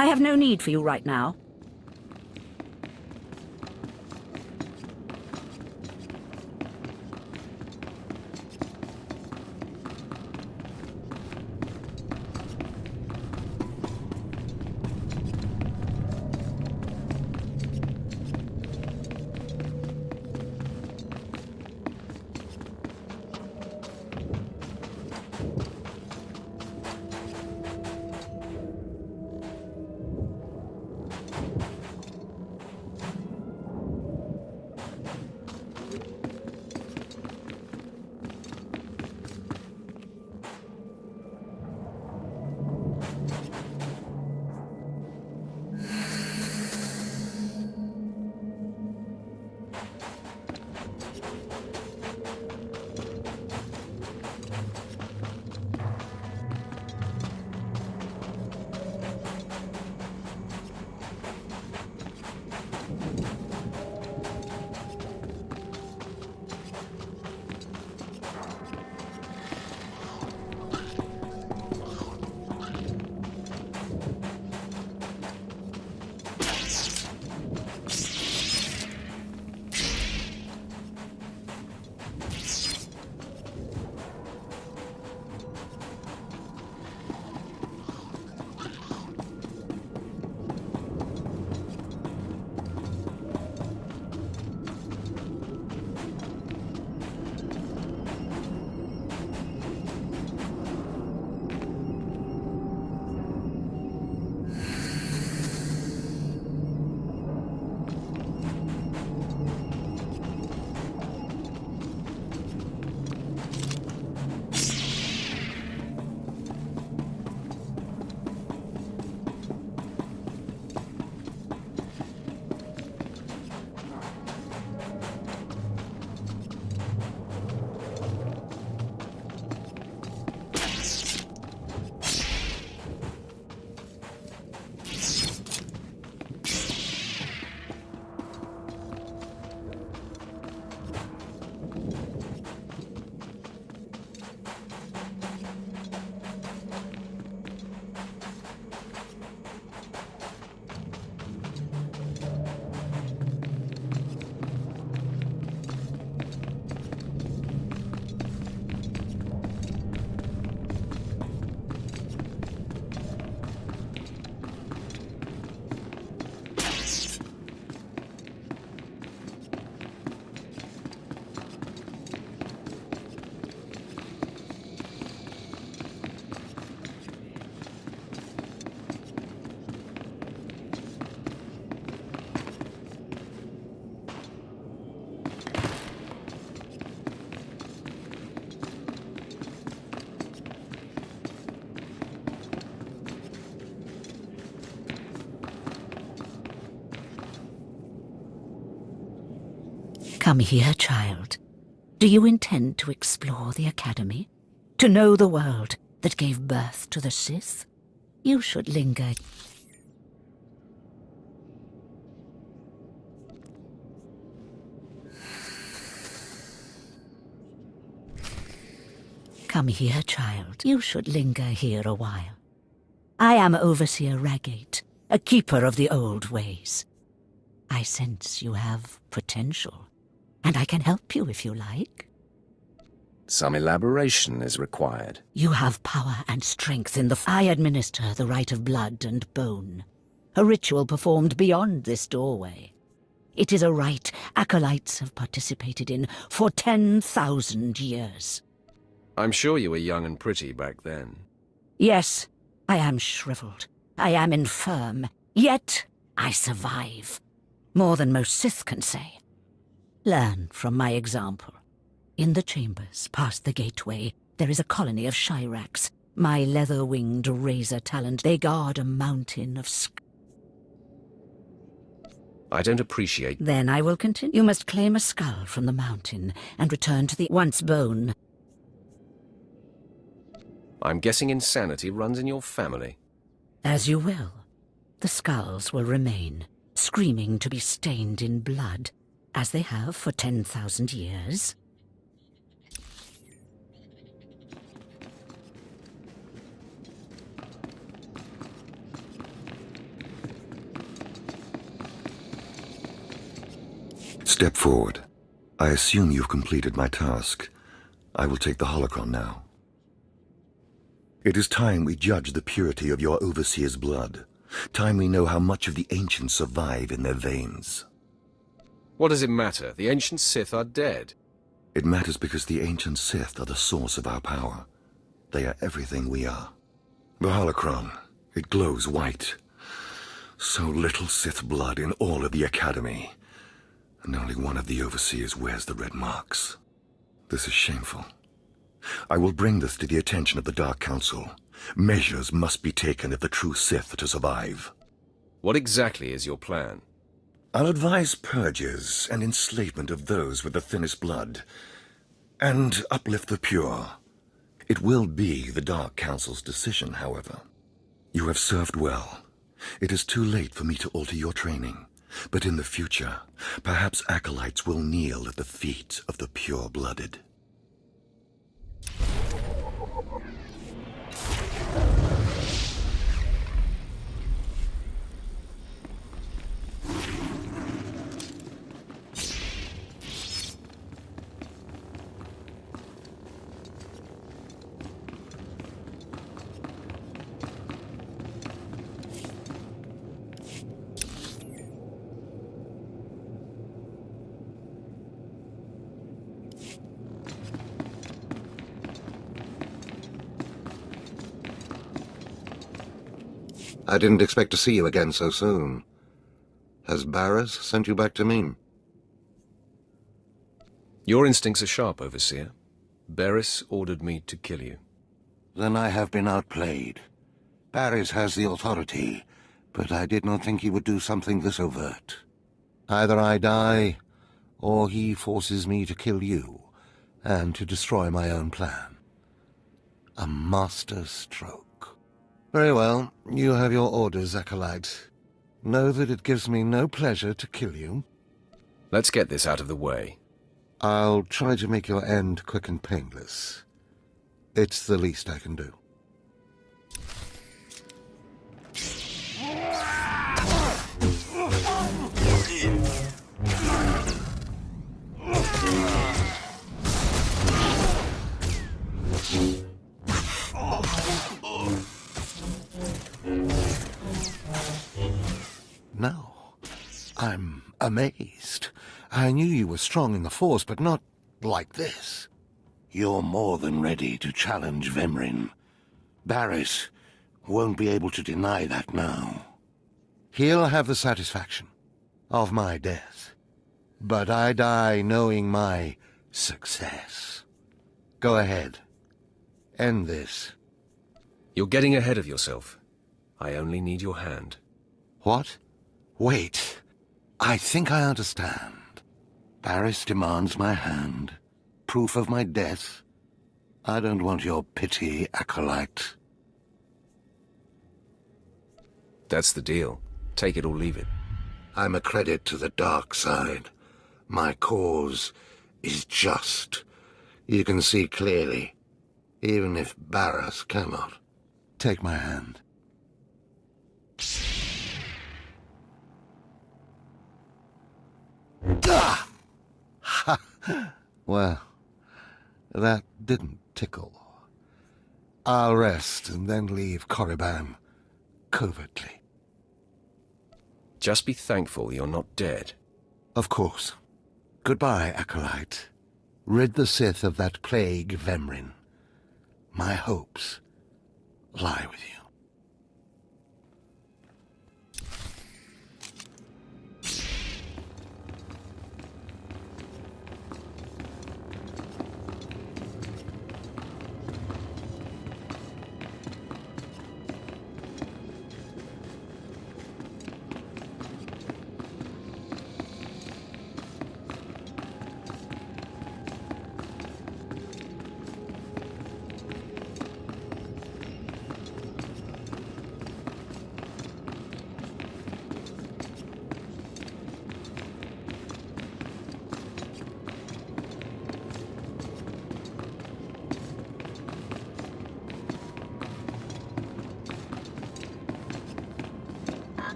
I have no need for you right now. Come here, child. Do you intend to explore the Academy? To know the world that gave birth to the Sith? You should linger. Come here, child. You should linger here a while. I am Overseer Ragate, a keeper of the old ways. I sense you have potential, and I can help you if you like. Some elaboration is required. You have power and strength in the... I administer the rite of blood and bone, a ritual performed beyond this doorway. It is a rite acolytes have participated in for 10,000 years. I'm sure you were young and pretty back then. Yes, I am shriveled. I am infirm. Yet I survive. More than most Sith can say. Learn from my example. In the chambers, past the gateway, there is a colony of Shyraks. My leather-winged razor talent, they guard a mountain of I don't appreciate... Then I will continue. You must claim a skull from the mountain and return to the once bone. I'm guessing insanity runs in your family. As you will. The skulls will remain, screaming to be stained in blood, as they have for 10,000 years. Step forward. I assume you've completed my task. I will take the holocron now. It is time we judge the purity of your overseer's blood. Time we know how much of the ancients survive in their veins. What does it matter? The ancient Sith are dead. It matters because the ancient Sith are the source of our power. They are everything we are. The holocron, it glows white. So little Sith blood in all of the Academy. And only one of the overseers wears the red marks. This is shameful. I will bring this to the attention of the Dark Council. Measures must be taken if the true Sith are to survive. What exactly is your plan? I'll advise purges and enslavement of those with the thinnest blood, and uplift the pure. It will be the Dark Council's decision, however. You have served well. It is too late for me to alter your training, but in the future, perhaps acolytes will kneel at the feet of the pure-blooded. I didn't expect to see you again so soon. Has Barras sent you back to me? Your instincts are sharp, Overseer. Barras ordered me to kill you. Then I have been outplayed. Barras has the authority, but I did not think he would do something this overt. Either I die, or he forces me to kill you, and to destroy my own plan. A master stroke. Very well, you have your orders, Acolyte. Know that it gives me no pleasure to kill you. Let's get this out of the way. I'll try to make your end quick and painless. It's the least I can do. No, I'm amazed. I knew you were strong in the Force, but not like this. You're more than ready to challenge Vemrin. Barras won't be able to deny that now. He'll have the satisfaction of my death, but I die knowing my success. Go ahead. End this. You're getting ahead of yourself. I only need your hand. What? Wait. I think I understand. Barras demands my hand. Proof of my death. I don't want your pity, Acolyte. That's the deal. Take it or leave it. I'm a credit to the dark side. My cause is just. You can see clearly, even if Barras cannot. Take my hand. Ah! Ha! Well, that didn't tickle. I'll rest and then leave Korriban covertly. Just be thankful you're not dead. Of course. Goodbye, Acolyte. Rid the Sith of that plague, Vemrin. My hopes lie with you.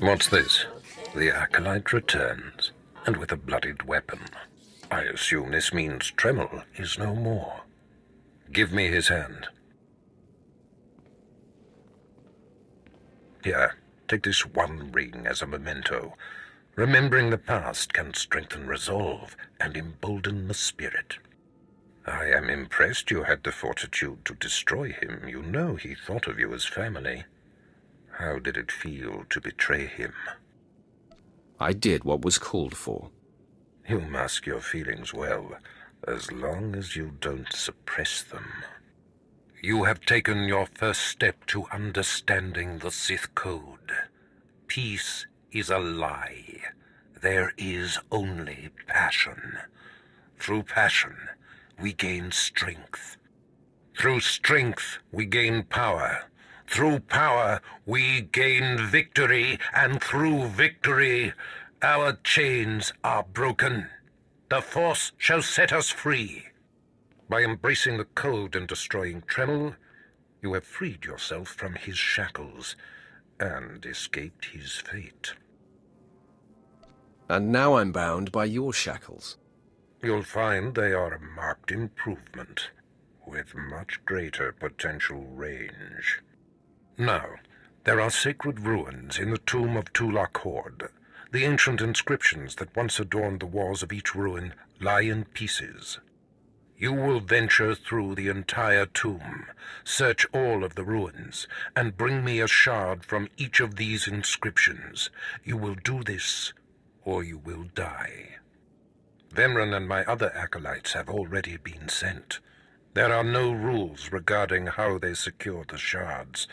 What's this? The Acolyte returns, and with a bloodied weapon. I assume this means Tremel is no more. Give me his hand. Here, take this one ring as a memento. Remembering the past can strengthen resolve and embolden the spirit. I am impressed you had the fortitude to destroy him. You know he thought of you as family. How did it feel to betray him? I did what was called for. You mask your feelings well, as long as you don't suppress them. You have taken your first step to understanding the Sith Code. Peace is a lie. There is only passion. Through passion, we gain strength. Through strength, we gain power. Through power, we gain victory, and through victory, our chains are broken. The Force shall set us free. By embracing the code and destroying Tremel, you have freed yourself from his shackles and escaped his fate. And now I'm bound by your shackles. You'll find they are a marked improvement, with much greater potential range. Now, there are sacred ruins in the tomb of Tulak Horde. The ancient inscriptions that once adorned the walls of each ruin lie in pieces. You will venture through the entire tomb, search all of the ruins, and bring me a shard from each of these inscriptions. You will do this, or you will die. Vemran and my other acolytes have already been sent. There are no rules regarding how they secure the shards,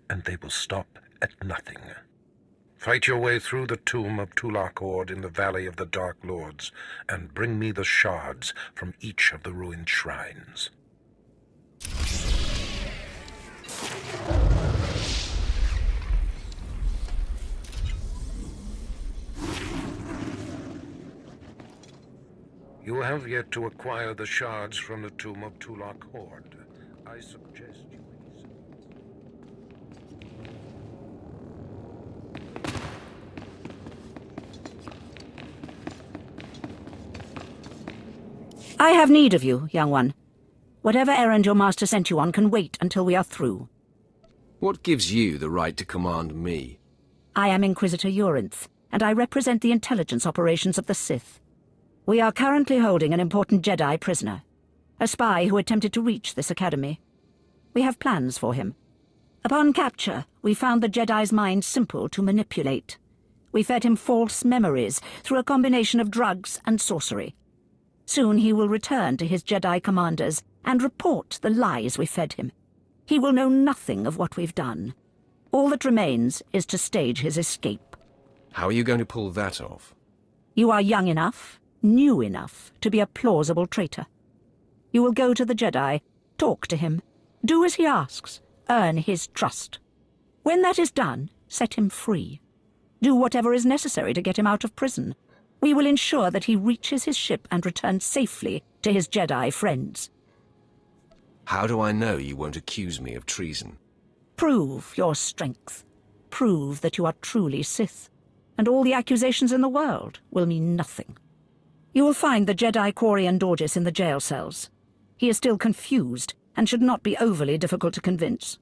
and they will stop at nothing. Fight your way through the tomb of Tulak Horde in the Valley of the Dark Lords, and bring me the shards from each of the ruined shrines. You have yet to acquire the shards from the tomb of Tulak Horde. I suggest you... I have need of you, young one. Whatever errand your master sent you on can wait until we are through. What gives you the right to command me? I am Inquisitor Urinth, and I represent the intelligence operations of the Sith. We are currently holding an important Jedi prisoner, a spy who attempted to reach this academy. We have plans for him. Upon capture, we found the Jedi's mind simple to manipulate. We fed him false memories through a combination of drugs and sorcery. Soon he will return to his Jedi commanders and report the lies we fed him. He will know nothing of what we've done. All that remains is to stage his escape. How are you going to pull that off? You are young enough, new enough, to be a plausible traitor. You will go to the Jedi, talk to him, do as he asks, earn his trust. When that is done, set him free. Do whatever is necessary to get him out of prison. We will ensure that he reaches his ship and returns safely to his Jedi friends. How do I know you won't accuse me of treason? Prove your strength. Prove that you are truly Sith, and all the accusations in the world will mean nothing. You will find the Jedi Quarian Dorgis in the jail cells. He is still confused and should not be overly difficult to convince.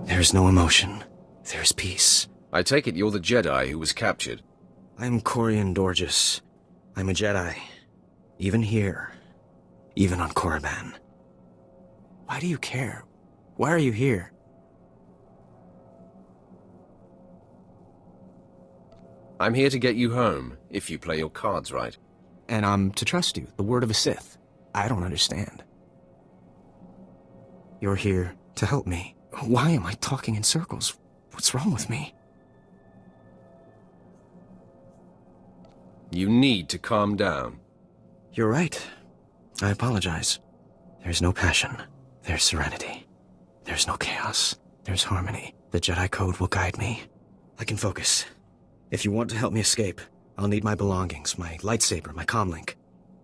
There is no emotion. There is peace. I take it you're the Jedi who was captured. I'm Corian Dorgis. I'm a Jedi. Even here. Even on Korriban. Why do you care? Why are you here? I'm here to get you home, if you play your cards right. And I'm to trust you, the word of a Sith. I don't understand. You're here to help me. Why am I talking in circles? What's wrong with me? You need to calm down. You're right. I apologize. There's no passion. There's serenity. There's no chaos. There's harmony. The Jedi Code will guide me. I can focus. If you want to help me escape, I'll need my belongings, my lightsaber, my comlink.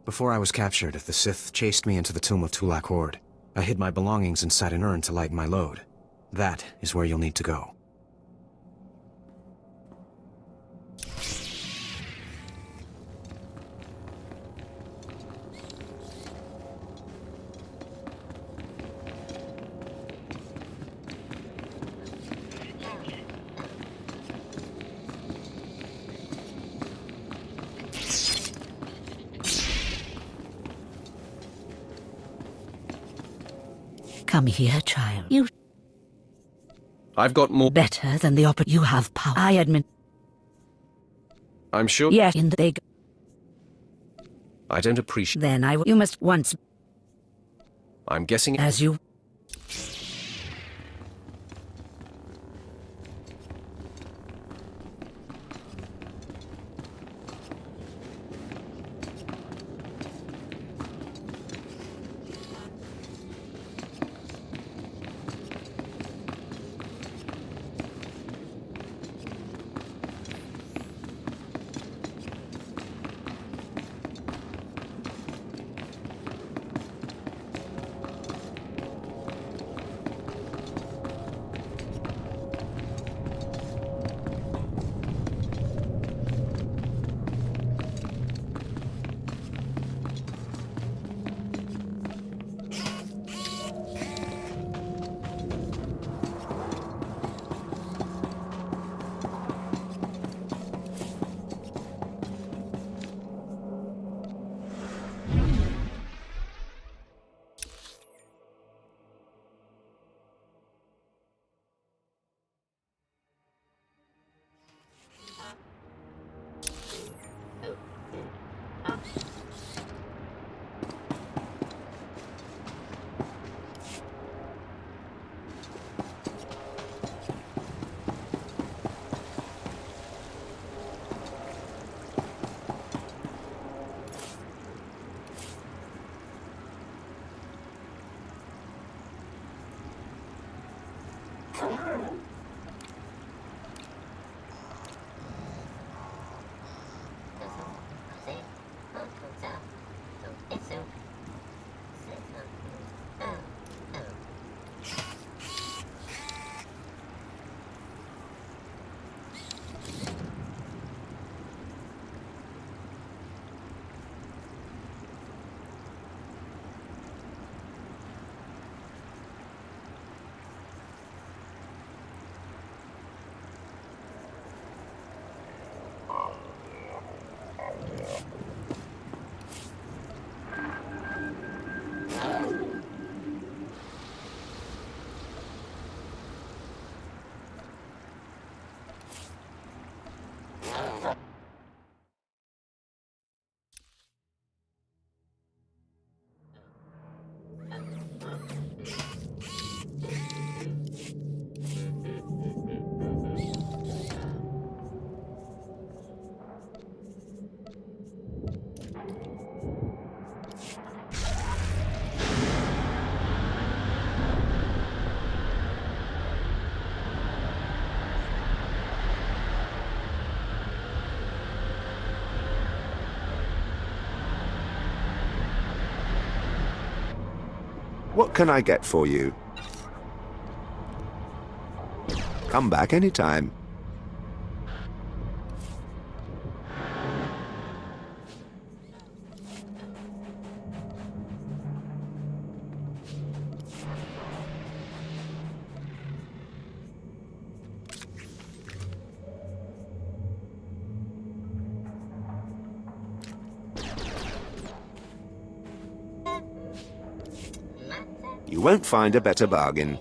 Before I was captured, the Sith chased me into the tomb of Tulak Horde. I hid my belongings inside an urn to lighten my load. That is where you'll need to go. Come here, child. I've got more. Better than the you have power. I admit. I'm sure. Yes, in the big. I don't appreciate. Then you must once. I'm guessing. As you. What can I get for you? Come back anytime. You won't find a better bargain.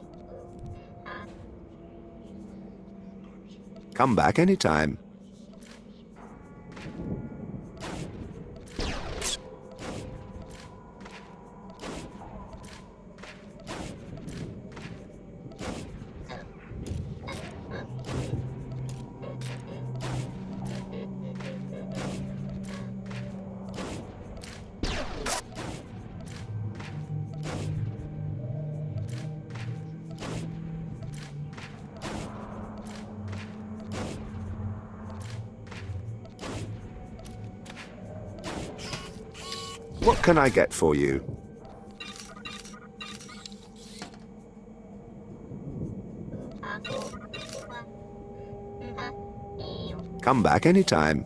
Come back anytime. What can I get for you? Come back anytime.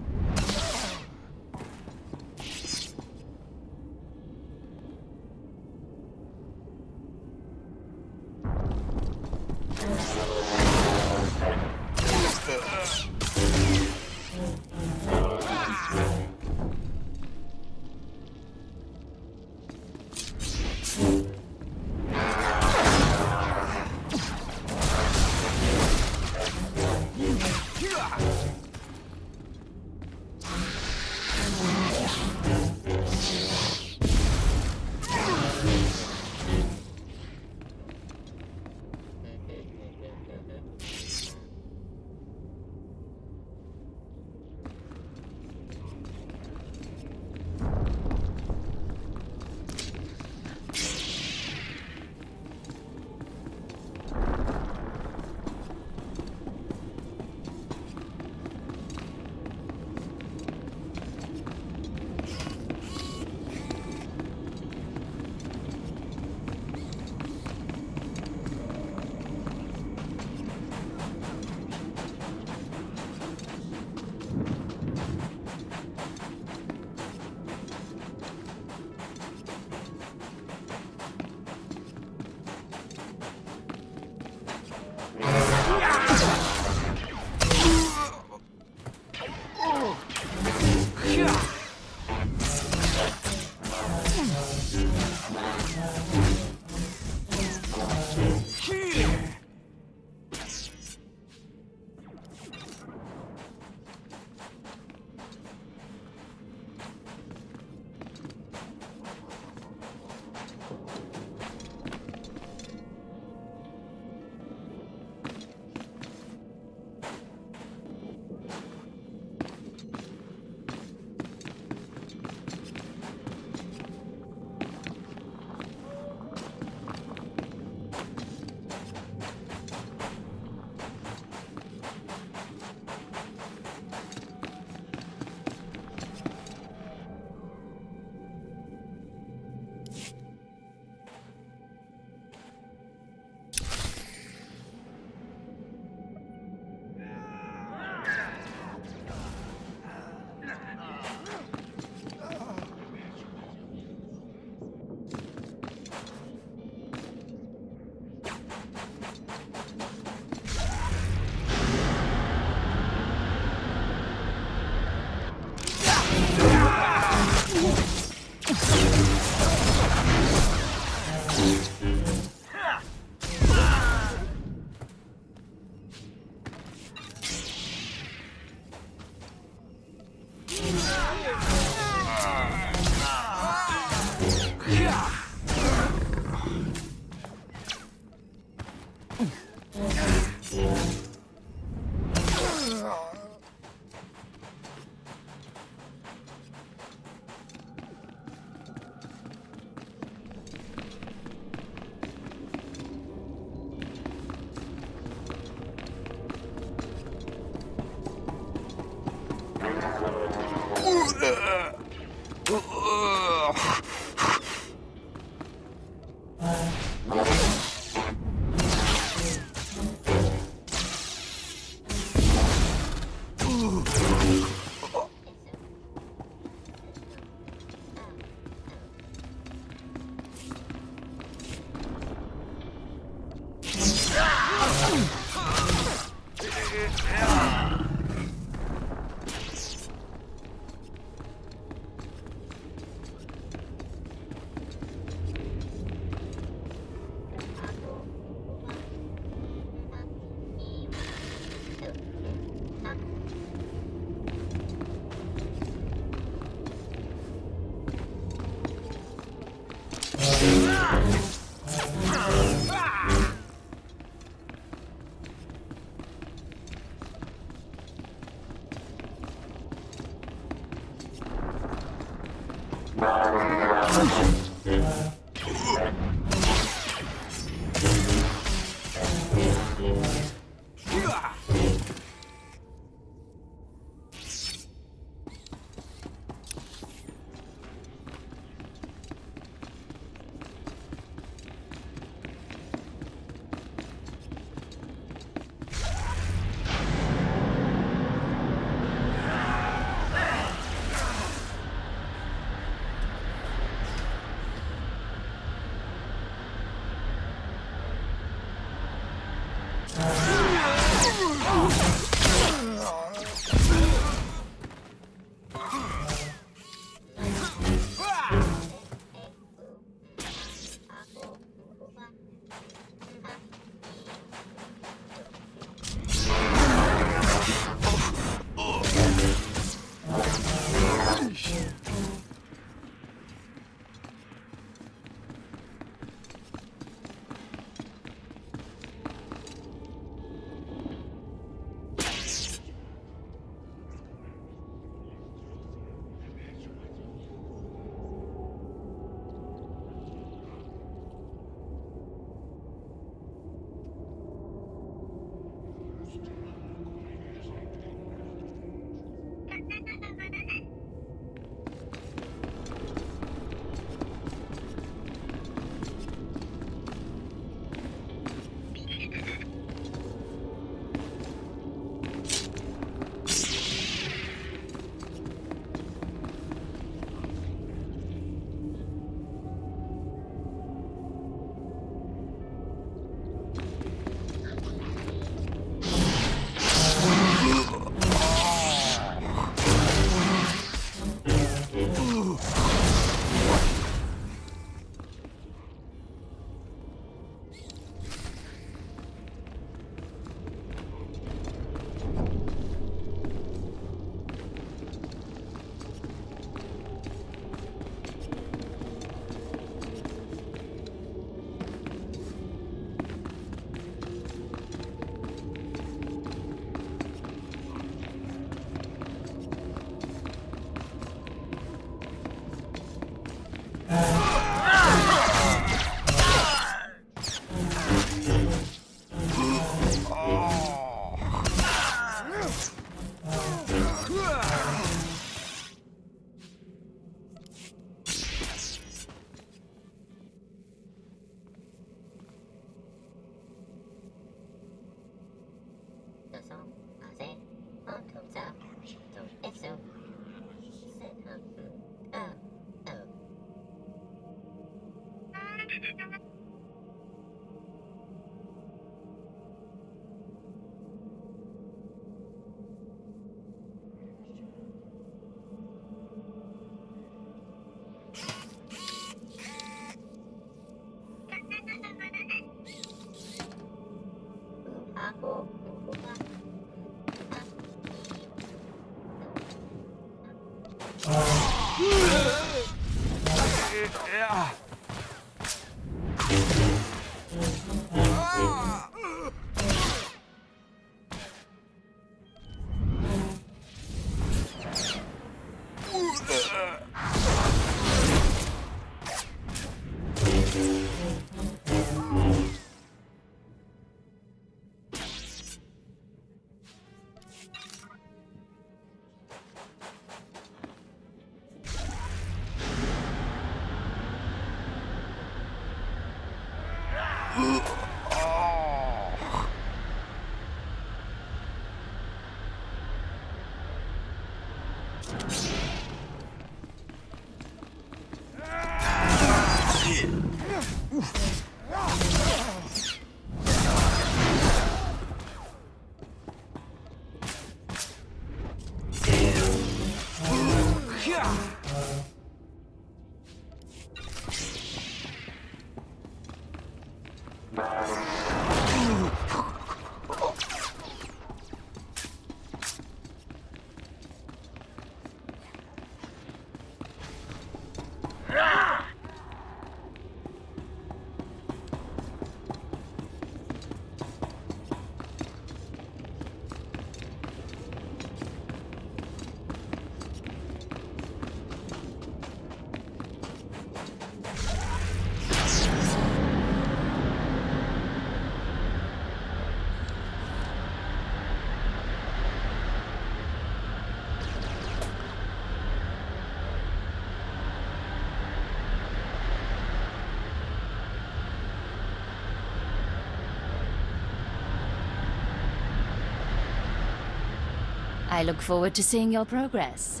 I look forward to seeing your progress.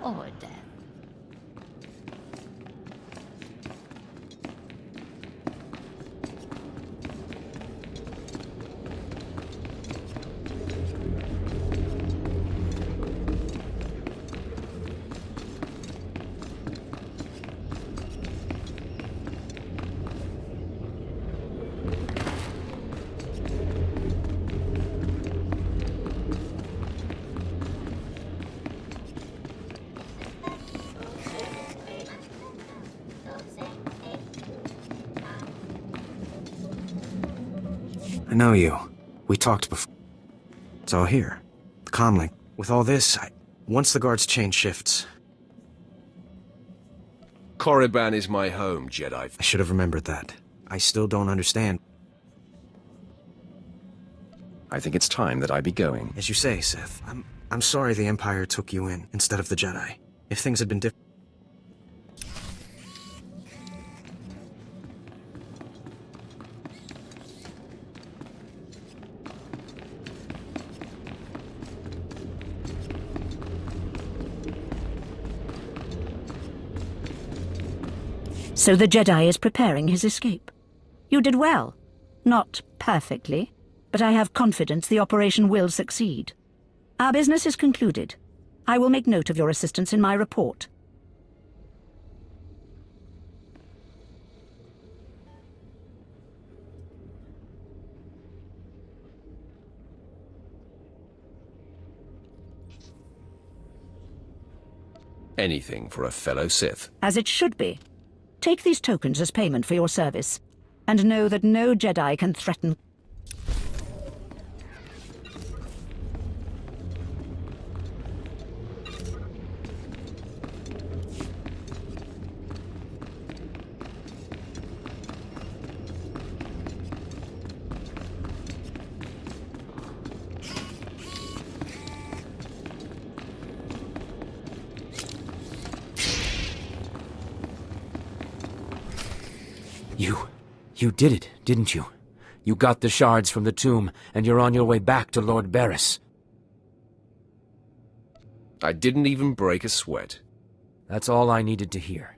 Or death. I know you. We talked before. It's all here. The comlink. With all this, once the guards change shifts... Korriban is my home, Jedi. I should have remembered that. I still don't understand. I think it's time that I be going. As you say, Sith. I'm sorry the Empire took you in instead of the Jedi. If things had been different... So the Jedi is preparing his escape. You did well. Not perfectly, but I have confidence the operation will succeed. Our business is concluded. I will make note of your assistance in my report. Anything for a fellow Sith. As it should be. Take these tokens as payment for your service, and know that no Jedi can threaten... You did it, didn't you? You got the shards from the tomb, and you're on your way back to Lord Barriss. I didn't even break a sweat. That's all I needed to hear.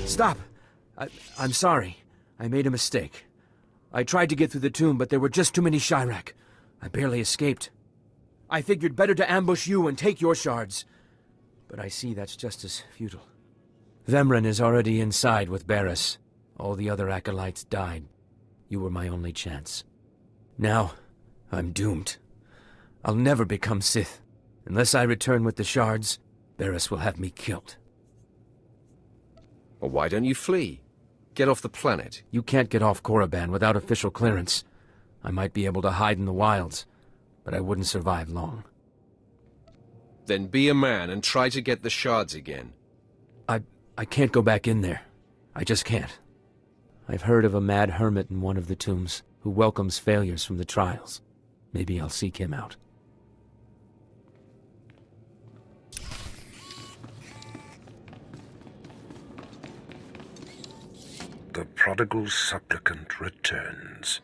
Stop! I'm sorry. I made a mistake. I tried to get through the tomb, but there were just too many Chirac. I barely escaped. I figured better to ambush you and take your shards. But I see that's just as futile. Vemryn is already inside with Barriss. All the other acolytes died. You were my only chance. Now, I'm doomed. I'll never become Sith. Unless I return with the shards, Barriss will have me killed. Well, why don't you flee? Get off the planet. You can't get off Korriban without official clearance. I might be able to hide in the wilds, but I wouldn't survive long. Then be a man and try to get the shards again. I can't go back in there. I just can't. I've heard of a mad hermit in one of the tombs who welcomes failures from the trials. Maybe I'll seek him out. the prodigal supplicant returns,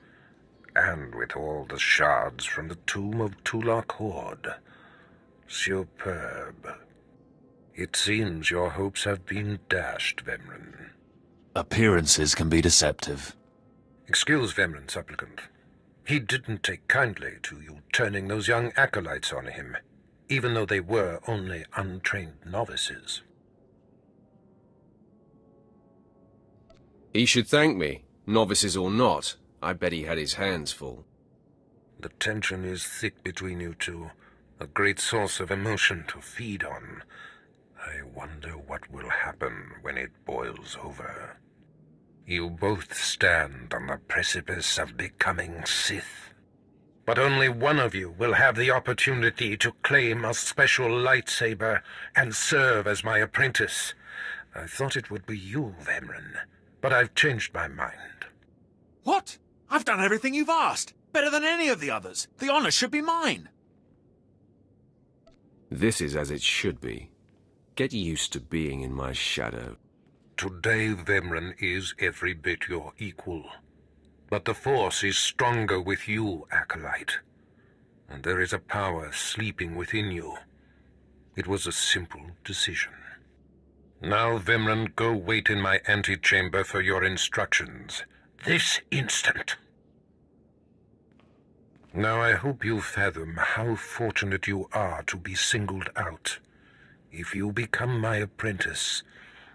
and with all the shards from the tomb of Tulak Horde. Superb. It seems your hopes have been dashed, Vemran. Appearances can be deceptive. Excuse Vemran, supplicant. He didn't take kindly to you turning those young acolytes on him, even though they were only untrained novices. He should thank me, novices or not. I bet he had his hands full. The tension is thick between you two, a great source of emotion to feed on. I wonder what will happen when it boils over. You both stand on the precipice of becoming Sith. But only one of you will have the opportunity to claim a special lightsaber and serve as my apprentice. I thought it would be you, Vemran, but I've changed my mind. What? I've done everything you've asked. Better than any of the others. The honor should be mine. This is as it should be. Get used to being in my shadow. Today, Vemran is every bit your equal. But the Force is stronger with you, Acolyte. And there is a power sleeping within you. It was a simple decision. Now, Vemran, go wait in my antechamber for your instructions. This instant. Now I hope you fathom how fortunate you are to be singled out. If you become my apprentice,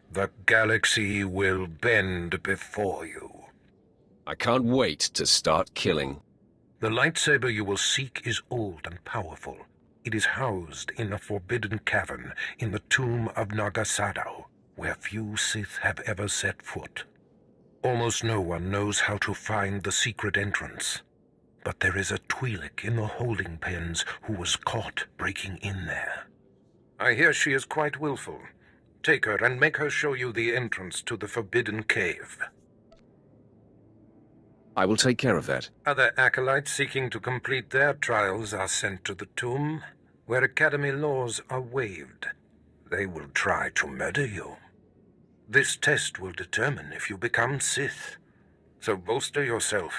the galaxy will bend before you. I can't wait to start killing. The lightsaber you will seek is old and powerful. It is housed in a forbidden cavern in the tomb of Nagasado, where few Sith have ever set foot. Almost no one knows how to find the secret entrance. But there is a Twi'lek in the holding pens who was caught breaking in there. I hear she is quite willful. Take her and make her show you the entrance to the Forbidden Cave. I will take care of that. Other acolytes seeking to complete their trials are sent to the tomb, where Academy laws are waived. They will try to murder you. This test will determine if you become Sith. So bolster yourself.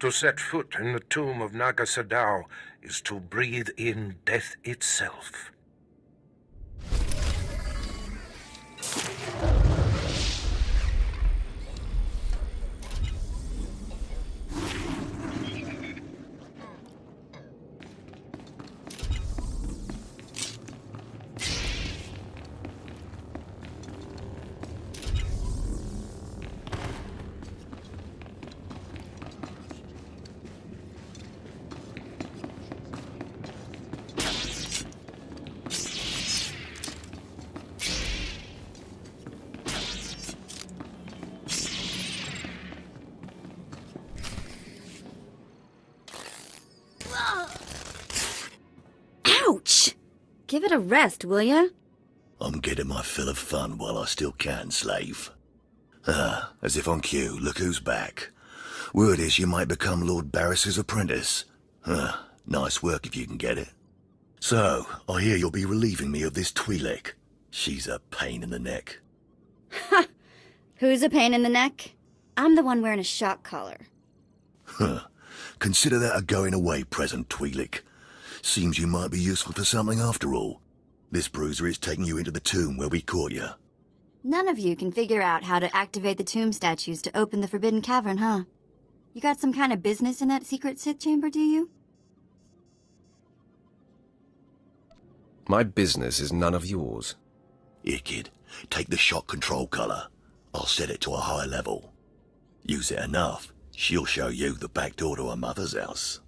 To set foot in the tomb of Nagasadao is to breathe in death itself. Ouch! Give it a rest, will ya? I'm getting my fill of fun while I still can, slave. As if on cue, look who's back. Word is you might become Lord Barris's apprentice. Nice work if you can get it. So, I hear you'll be relieving me of this Twi'lek. She's a pain in the neck. Ha! Who's a pain in the neck? I'm the one wearing a shock collar. Consider that a going-away present, Twi'lek. Seems you might be useful for something after all. This bruiser is taking you into the tomb where we caught you. None of you can figure out how to activate the tomb statues to open the Forbidden Cavern, huh? You got some kind of business in that secret Sith chamber, do you? My business is none of yours. Here, kid. Take the shock control collar. I'll set it to a high level. Use it enough, she'll show you the back door to her mother's house.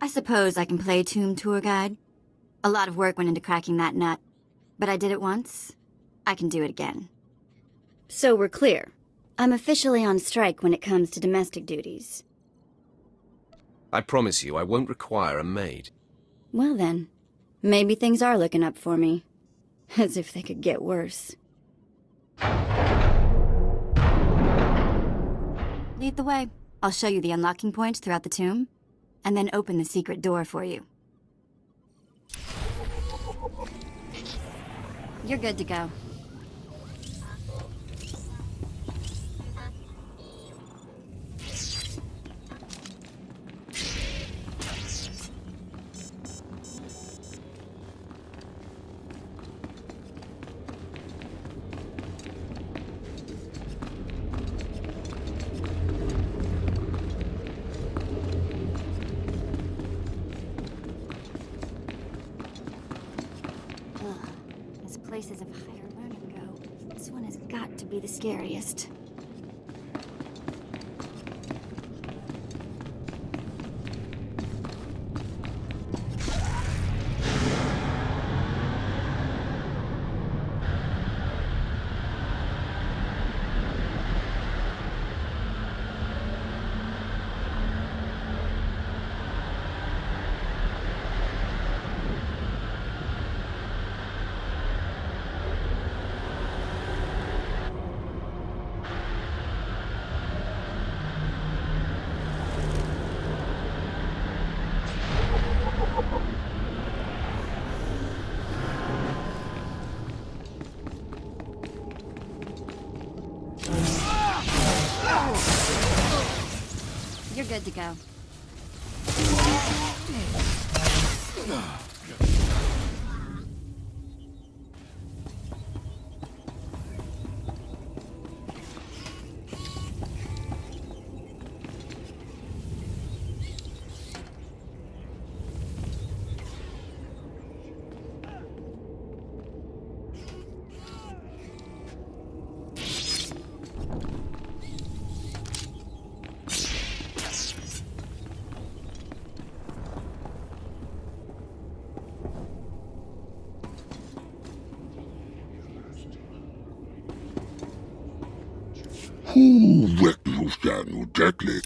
I suppose I can play tomb tour guide. A lot of work went into cracking that nut. But I did it once. I can do it again. So we're clear. I'm officially on strike when it comes to domestic duties. I promise you I won't require a maid. Well then, maybe things are looking up for me. As if they could get worse. Lead the way. I'll show you the unlocking points throughout the tomb, and then open the secret door for you. You're good to go. as places of higher learning go, this one has got to be the scariest. You're good to go. Deadly.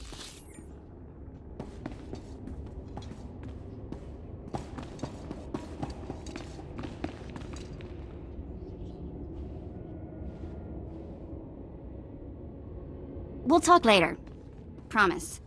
We'll talk later. Promise.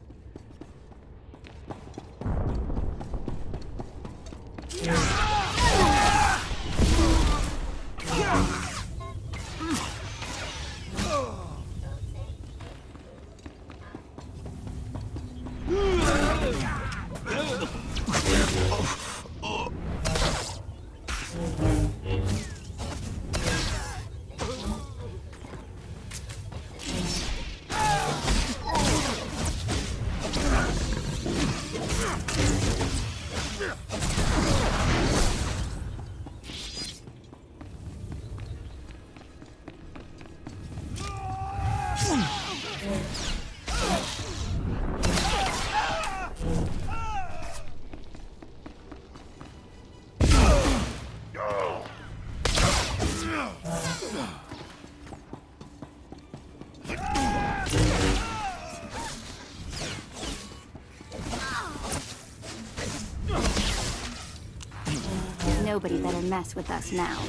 Nobody better mess with us now.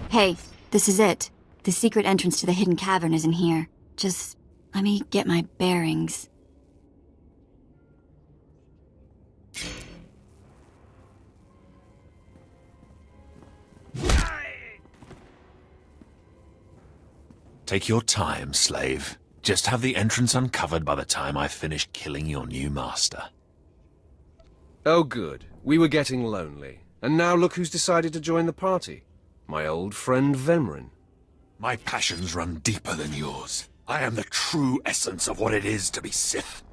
Hey, this is it. The secret entrance to the hidden cavern is in here. Just let me get my bearings. Take your time, slave. Just have the entrance uncovered by the time I finish killing your new master. Oh good. We were getting lonely. And now look who's decided to join the party. My old friend Vemrin. My passions run deeper than yours. I am the true essence of what it is to be Sith.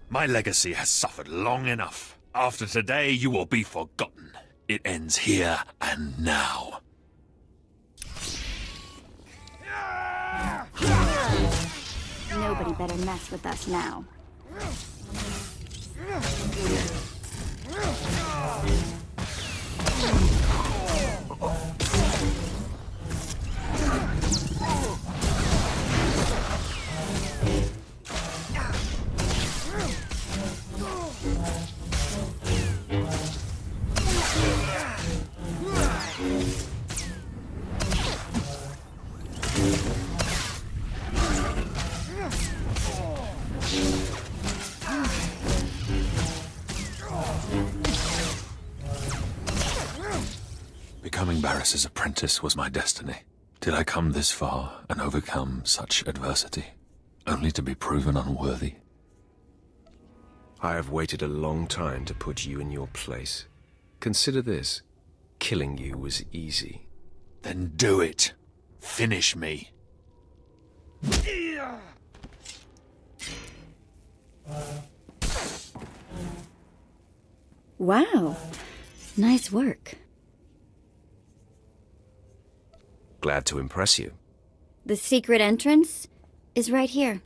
My legacy has suffered long enough. After today, you will be forgotten. It ends here and now. Nobody better mess with us now. Becoming Barris's apprentice was my destiny. Did I come this far and overcome such adversity, only to be proven unworthy? I have waited a long time to put you in your place. Consider this. Killing you was easy. Then do it. Finish me. Wow. Nice work. Glad to impress you. The secret entrance is right here.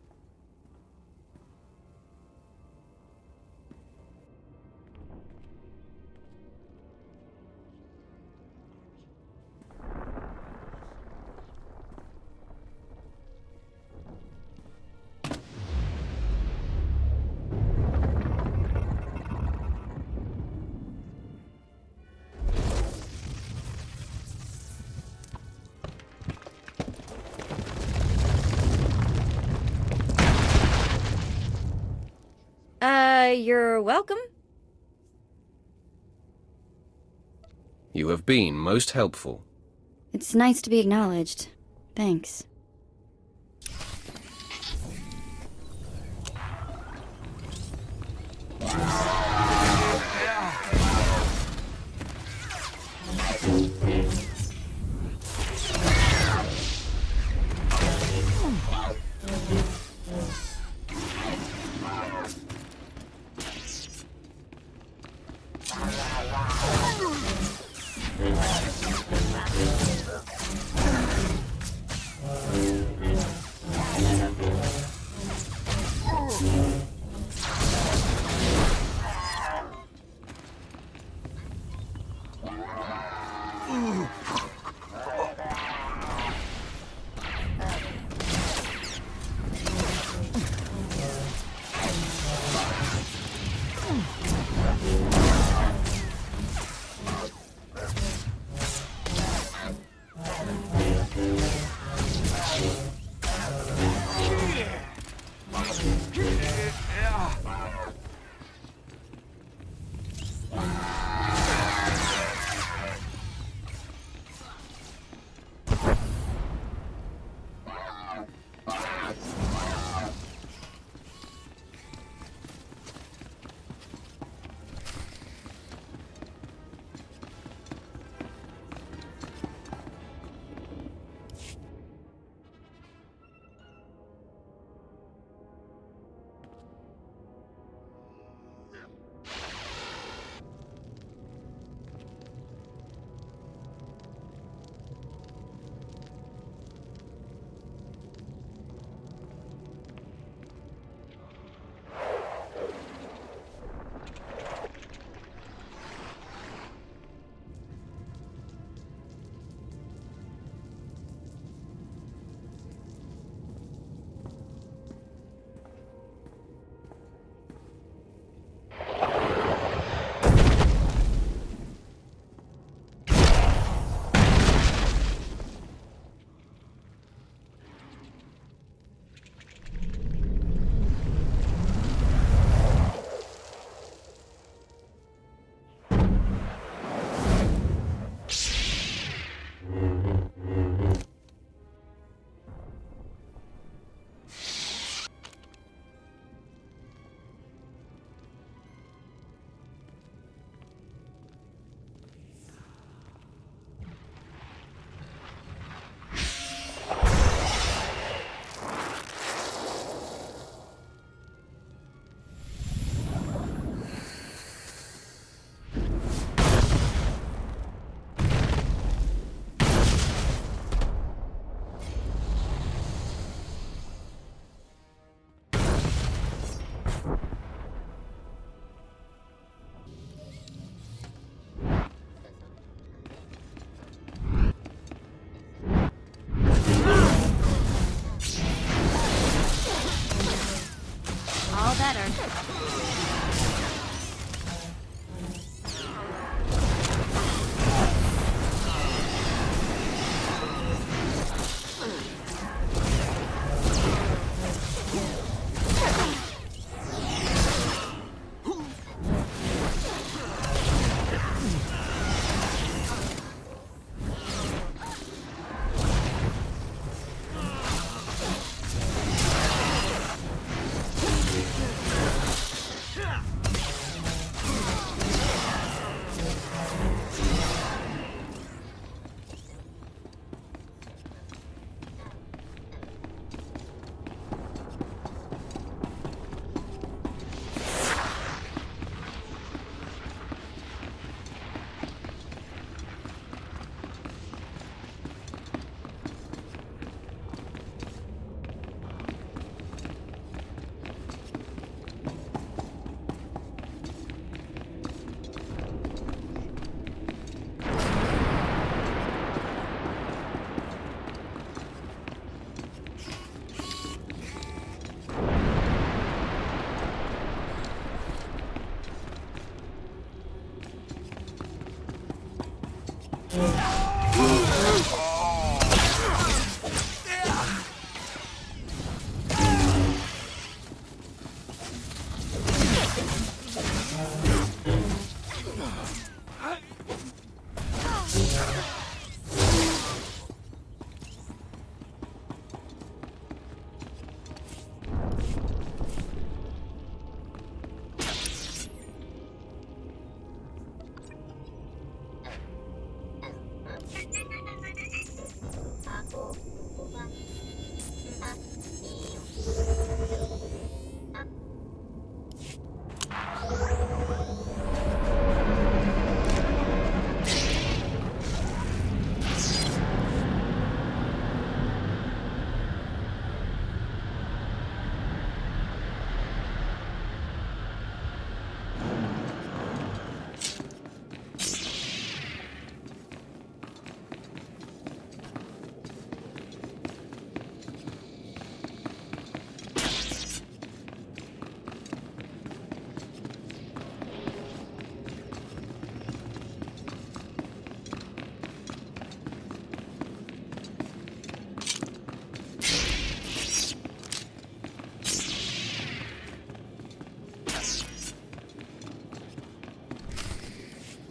You're welcome. You have been most helpful. It's nice to be acknowledged. Thanks.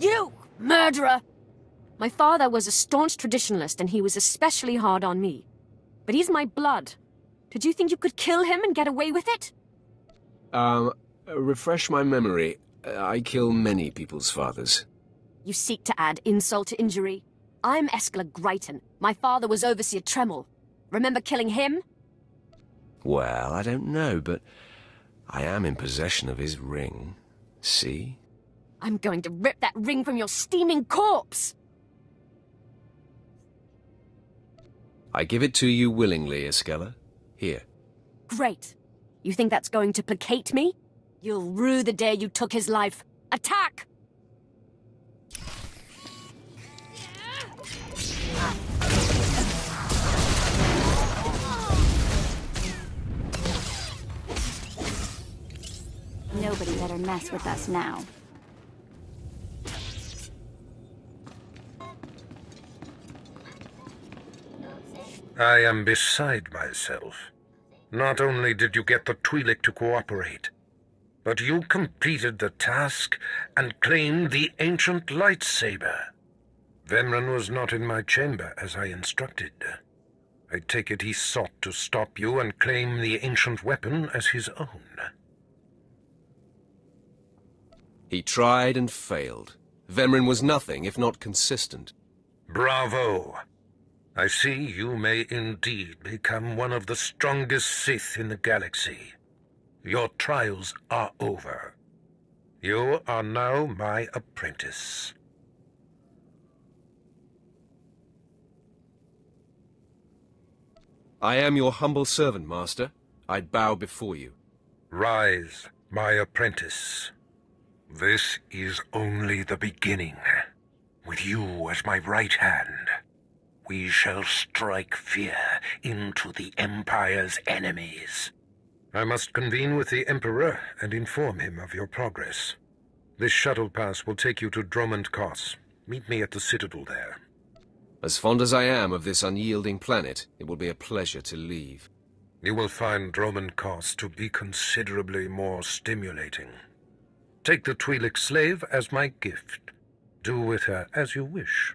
You! Murderer! My father was a staunch traditionalist and he was especially hard on me. But he's my blood. Did you think you could kill him and get away with it? Refresh my memory. I kill many people's fathers. You seek to add insult to injury. I'm Eskila Greiton. My father was Overseer Tremel. Remember killing him? Well, I don't know, but I am in possession of his ring. See? I'm going to rip that ring from your steaming corpse! I give it to you willingly, Eskila. Here. Great. You think that's going to placate me? You'll rue the day you took his life. Attack! Nobody better mess with us now. I am beside myself. Not only did you get the Twi'lek to cooperate, but you completed the task and claimed the ancient lightsaber. Vemran was not in my chamber as I instructed. I take it he sought to stop you and claim the ancient weapon as his own. He tried and failed. Vemran was nothing if not consistent. Bravo! I see you may indeed become one of the strongest Sith in the galaxy. Your trials are over. You are now my apprentice. I am your humble servant, Master. I bow before you. Rise, my apprentice. This is only the beginning. With you as my right hand, we shall strike fear into the Empire's enemies. I must convene with the Emperor and inform him of your progress. This shuttle pass will take you to Dromund Kos. Meet me at the Citadel there. As fond as I am of this unyielding planet, it will be a pleasure to leave. You will find Dromund Kos to be considerably more stimulating. Take the Twi'lek slave as my gift. Do with her as you wish.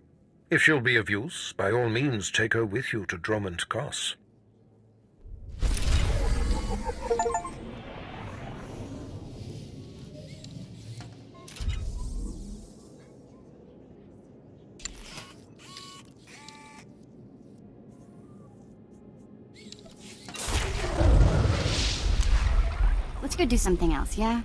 If she'll be of use, by all means take her with you to Dromund Kos. Let's go do something else, yeah?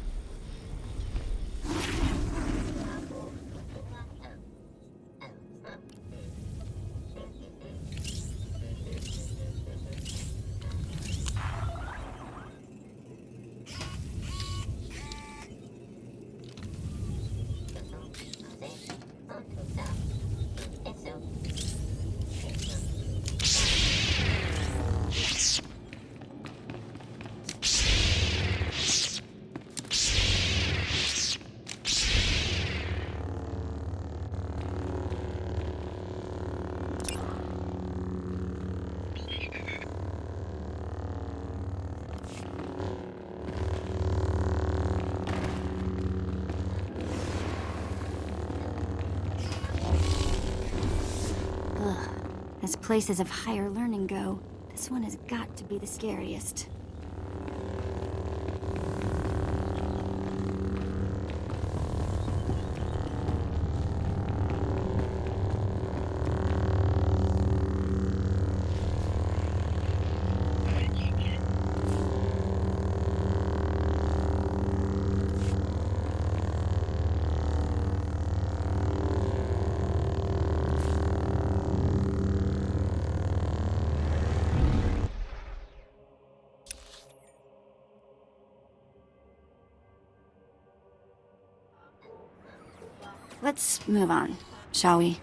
As places of higher learning go, this one has got to be the scariest. Let's move on, shall we?